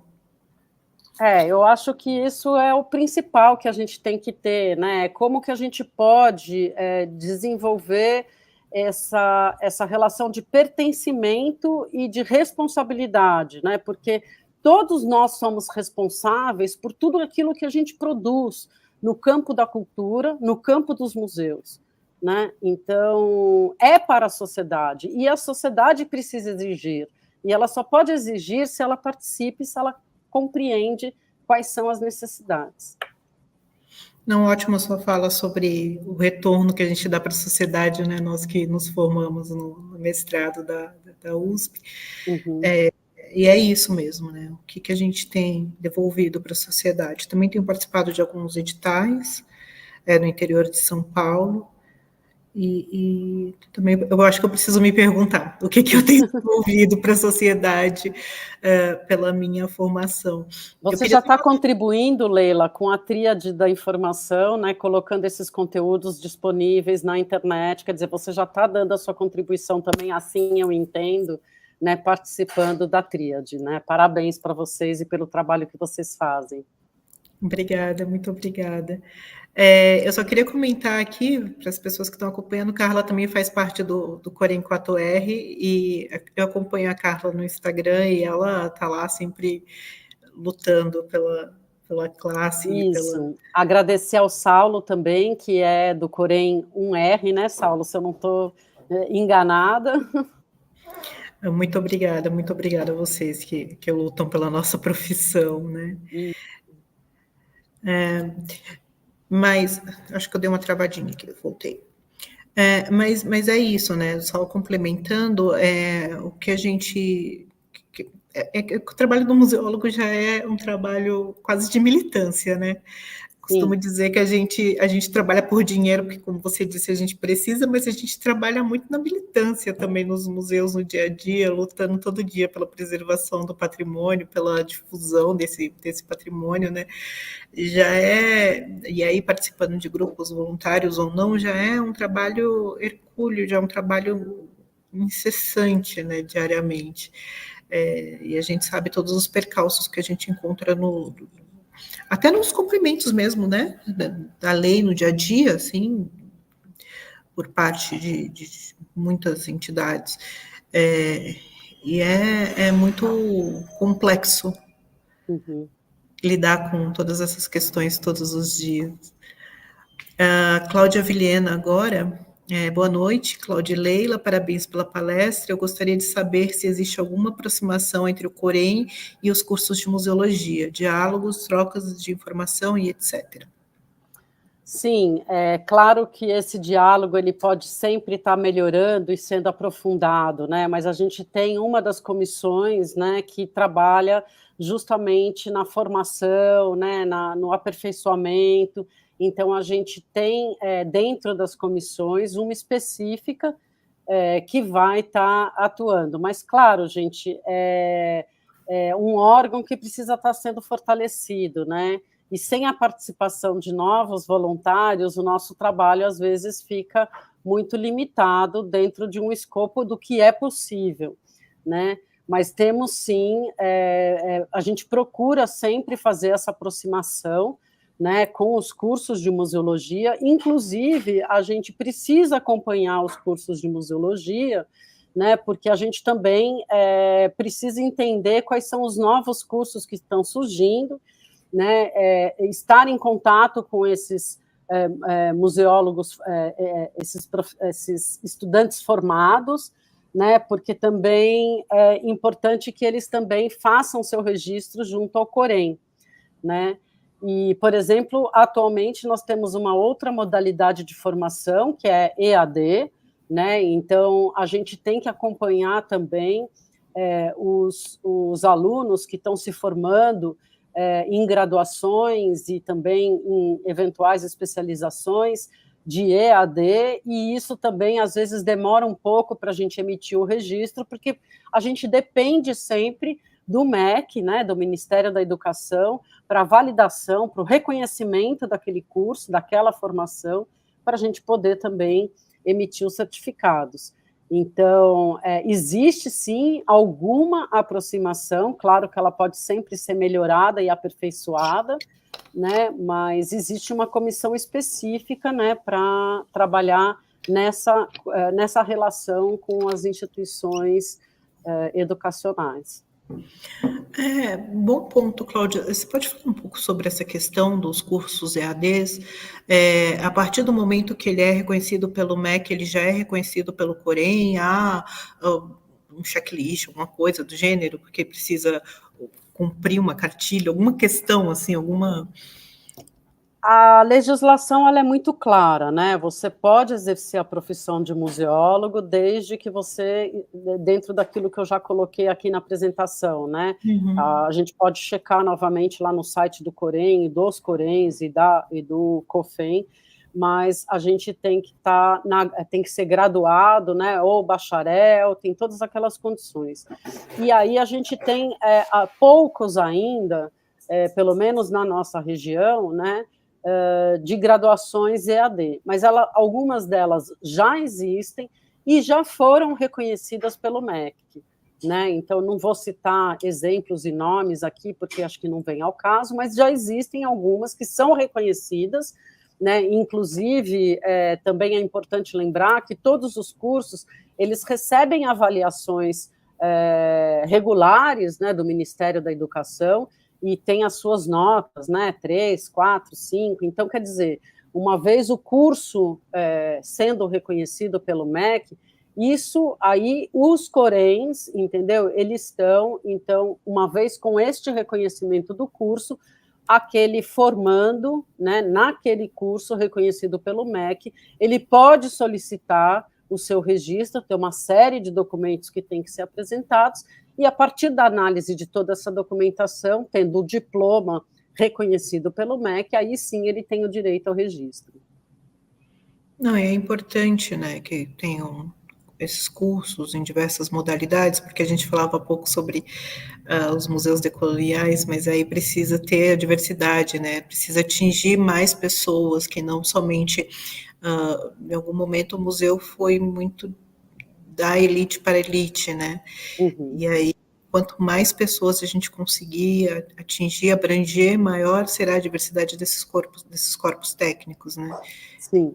Eu acho que isso é o principal que a gente tem que ter, né? Como que a gente pode desenvolver essa relação de pertencimento e de responsabilidade, né? Porque todos nós somos responsáveis por tudo aquilo que a gente produz no campo da cultura, no campo dos museus, né? Então, é para a sociedade, e a sociedade precisa exigir, e ela só pode exigir se ela participe, se ela compreende quais são as necessidades. Não, ótima sua fala sobre o retorno que a gente dá para a sociedade, né? Nós que nos formamos no mestrado da USP. Uhum. E é isso mesmo, né? O que a gente tem devolvido para a sociedade. Também tenho participado de alguns editais no interior de São Paulo, e também eu acho que eu preciso me perguntar o que eu tenho devolvido para a sociedade pela minha formação. Você já está contribuindo, Leila, com a tríade da informação, né, colocando esses conteúdos disponíveis na internet, quer dizer, você já está dando a sua contribuição também, assim eu entendo, né, participando da tríade, né? Parabéns para vocês e pelo trabalho que vocês fazem. Obrigada, muito obrigada. Eu só queria comentar aqui, para as pessoas que estão acompanhando, Carla também faz parte do Corém 4R, e eu acompanho a Carla no Instagram, e ela está lá sempre lutando pela classe. Isso. Agradecer ao Saulo também, que é do Corém 1R, né, Saulo, se eu não estou enganada. Muito obrigada a vocês que lutam pela nossa profissão, né? Mas, acho que eu dei uma travadinha aqui, eu voltei. Mas é isso, né? Só complementando, o que a gente... o trabalho do museólogo já é um trabalho quase de militância, né? Costumo dizer que a gente trabalha por dinheiro, porque, como você disse, a gente precisa, mas a gente trabalha muito na militância também nos museus, no dia a dia, lutando todo dia pela preservação do patrimônio, pela difusão desse patrimônio, né? E aí participando de grupos voluntários ou não, já é um trabalho hercúleo, já é um trabalho incessante, né, diariamente. E a gente sabe todos os percalços que a gente encontra até nos cumprimentos mesmo, né, da lei no dia a dia, assim, por parte de muitas entidades. E é muito complexo lidar com todas essas questões todos os dias. Cláudia Vilhena agora. Boa noite, Cláudia e Leila, parabéns pela palestra. Eu gostaria de saber se existe alguma aproximação entre o Corém e os cursos de museologia, diálogos, trocas de informação e etc. Sim, é claro que esse diálogo ele pode sempre estar melhorando e sendo aprofundado, né? Mas a gente tem uma das comissões, né, que trabalha justamente na formação, né, no aperfeiçoamento. Então a gente tem dentro das comissões uma específica que vai estar atuando. Mas claro, gente, é um órgão que precisa estar sendo fortalecido, né? E sem a participação de novos voluntários, o nosso trabalho, às vezes, fica muito limitado dentro de um escopo do que é possível, né? Mas temos, sim, a gente procura sempre fazer essa aproximação, né, com os cursos de museologia, inclusive, a gente precisa acompanhar os cursos de museologia, né, porque a gente também precisa entender quais são os novos cursos que estão surgindo, né, estar em contato com esses museólogos, esses estudantes formados, né, porque também é importante que eles também façam seu registro junto ao Corém, né. E, por exemplo, atualmente nós temos uma outra modalidade de formação, que é EAD, né? Então, a gente tem que acompanhar também os alunos que estão se formando em graduações e também em eventuais especializações de EAD, e isso também, às vezes, demora um pouco para a gente emitir o registro, porque a gente depende sempre do MEC, né, do Ministério da Educação, para validação, para o reconhecimento daquele curso, daquela formação, para a gente poder também emitir os certificados. Então, existe sim alguma aproximação, claro que ela pode sempre ser melhorada e aperfeiçoada, né, mas existe uma comissão específica, né, para trabalhar nessa relação com as instituições educacionais. Bom ponto, Cláudia. Você pode falar um pouco sobre essa questão dos cursos EADs? A partir do momento que ele é reconhecido pelo MEC, ele já é reconhecido pelo Corém? Há um checklist, alguma coisa do gênero, porque precisa cumprir uma cartilha, alguma questão, assim, alguma... A legislação ela é muito clara, né? Você pode exercer a profissão de museólogo desde que você, dentro daquilo que eu já coloquei aqui na apresentação, né? Uhum. A gente pode checar novamente lá no site do Corém, dos Coréns e do COFEM, mas a gente tem que tem que ser graduado, né? Ou bacharel, tem todas aquelas condições. E aí a gente tem poucos ainda, pelo menos na nossa região, né? De graduações EAD, mas algumas delas já existem e já foram reconhecidas pelo MEC, né? Então, não vou citar exemplos e nomes aqui, porque acho que não vem ao caso, mas já existem algumas que são reconhecidas, né? Inclusive, também é importante lembrar que todos os cursos, eles recebem avaliações regulares, né, do Ministério da Educação, e tem as suas notas, né, 3, 4, 5, então, quer dizer, uma vez o curso sendo reconhecido pelo MEC, isso aí, os Coréns, entendeu, eles estão, então, uma vez com este reconhecimento do curso, aquele formando, né, naquele curso reconhecido pelo MEC, ele pode solicitar o seu registro, tem uma série de documentos que têm que ser apresentados, e a partir da análise de toda essa documentação, tendo o diploma reconhecido pelo MEC, aí sim ele tem o direito ao registro. Não, é importante, né, que tenham esses cursos em diversas modalidades, porque a gente falava há pouco sobre os museus decoloniais, mas aí precisa ter a diversidade, né, precisa atingir mais pessoas, que não somente, em algum momento o museu foi muito da elite para a elite, né, E aí, quanto mais pessoas a gente conseguir atingir, abranger, maior será a diversidade desses corpos técnicos, né? Sim.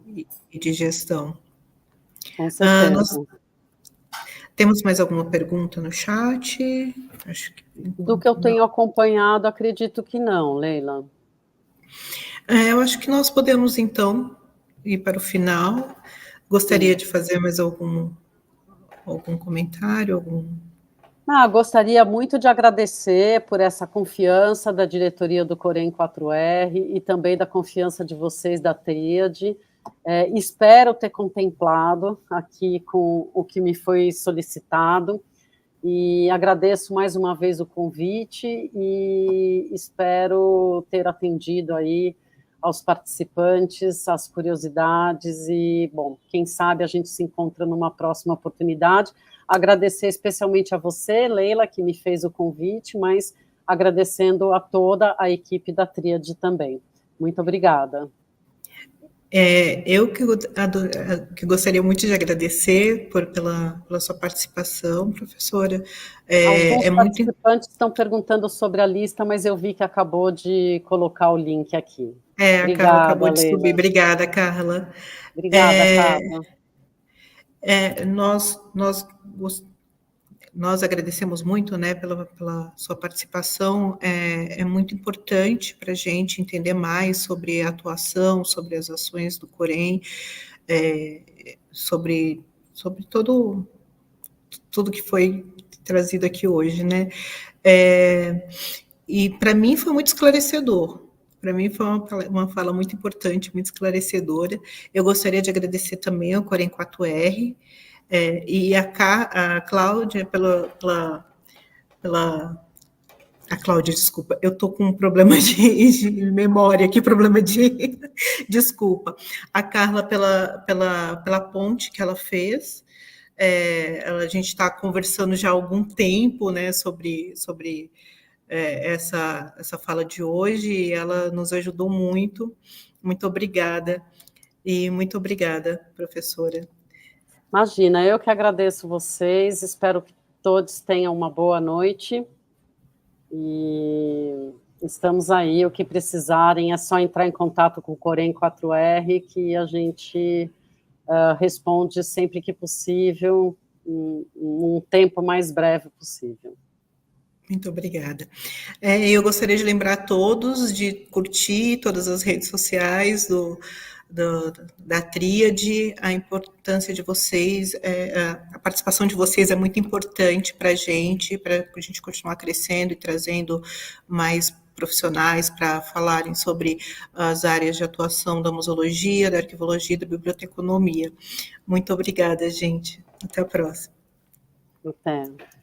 E de gestão. Com certeza. Nós temos mais alguma pergunta no chat? Acho que do que eu tenho acompanhado, acredito que não, Leila. Eu acho que nós podemos, então, ir para o final. Gostaria de fazer mais algum comentário, Gostaria muito de agradecer por essa confiança da diretoria do Corém 4R e também da confiança de vocês da Tríade. Espero ter contemplado aqui com o que me foi solicitado e agradeço mais uma vez o convite e espero ter atendido aí aos participantes, às curiosidades e, bom, quem sabe a gente se encontra numa próxima oportunidade. Agradecer especialmente a você, Leila, que me fez o convite, mas agradecendo a toda a equipe da Tríade também. Muito obrigada. Eu que gostaria muito de agradecer pela sua participação, professora. Alguns participantes estão perguntando sobre a lista, mas eu vi que acabou de colocar o link aqui. A Carla acabou de subir. Obrigada, Carla. Obrigada, Carla. Nós agradecemos muito, né, pela sua participação. É muito importante para a gente entender mais sobre a atuação, sobre as ações do Corém, sobre tudo que foi trazido aqui hoje, né? E para mim foi muito esclarecedor Para mim foi uma fala muito importante, muito esclarecedora. Eu gostaria de agradecer também ao Corém 4R e a Cláudia a Cláudia, desculpa, eu estou com um problema de memória aqui, problema de... Desculpa. A Carla pela ponte que ela fez. A gente está conversando já há algum tempo, né, sobre essa fala de hoje, e ela nos ajudou muito. Muito obrigada. E muito obrigada, professora. Imagina, eu que agradeço vocês, espero que todos tenham uma boa noite. E estamos aí, o que precisarem é só entrar em contato com o Corém 4R, que a gente responde sempre que possível, um tempo mais breve possível. Muito obrigada. Eu gostaria de lembrar a todos de curtir todas as redes sociais da Tríade, a importância de vocês, a participação de vocês é muito importante para a gente continuar crescendo e trazendo mais profissionais para falarem sobre as áreas de atuação da museologia, da arquivologia e da biblioteconomia. Muito obrigada, gente. Até a próxima. Até.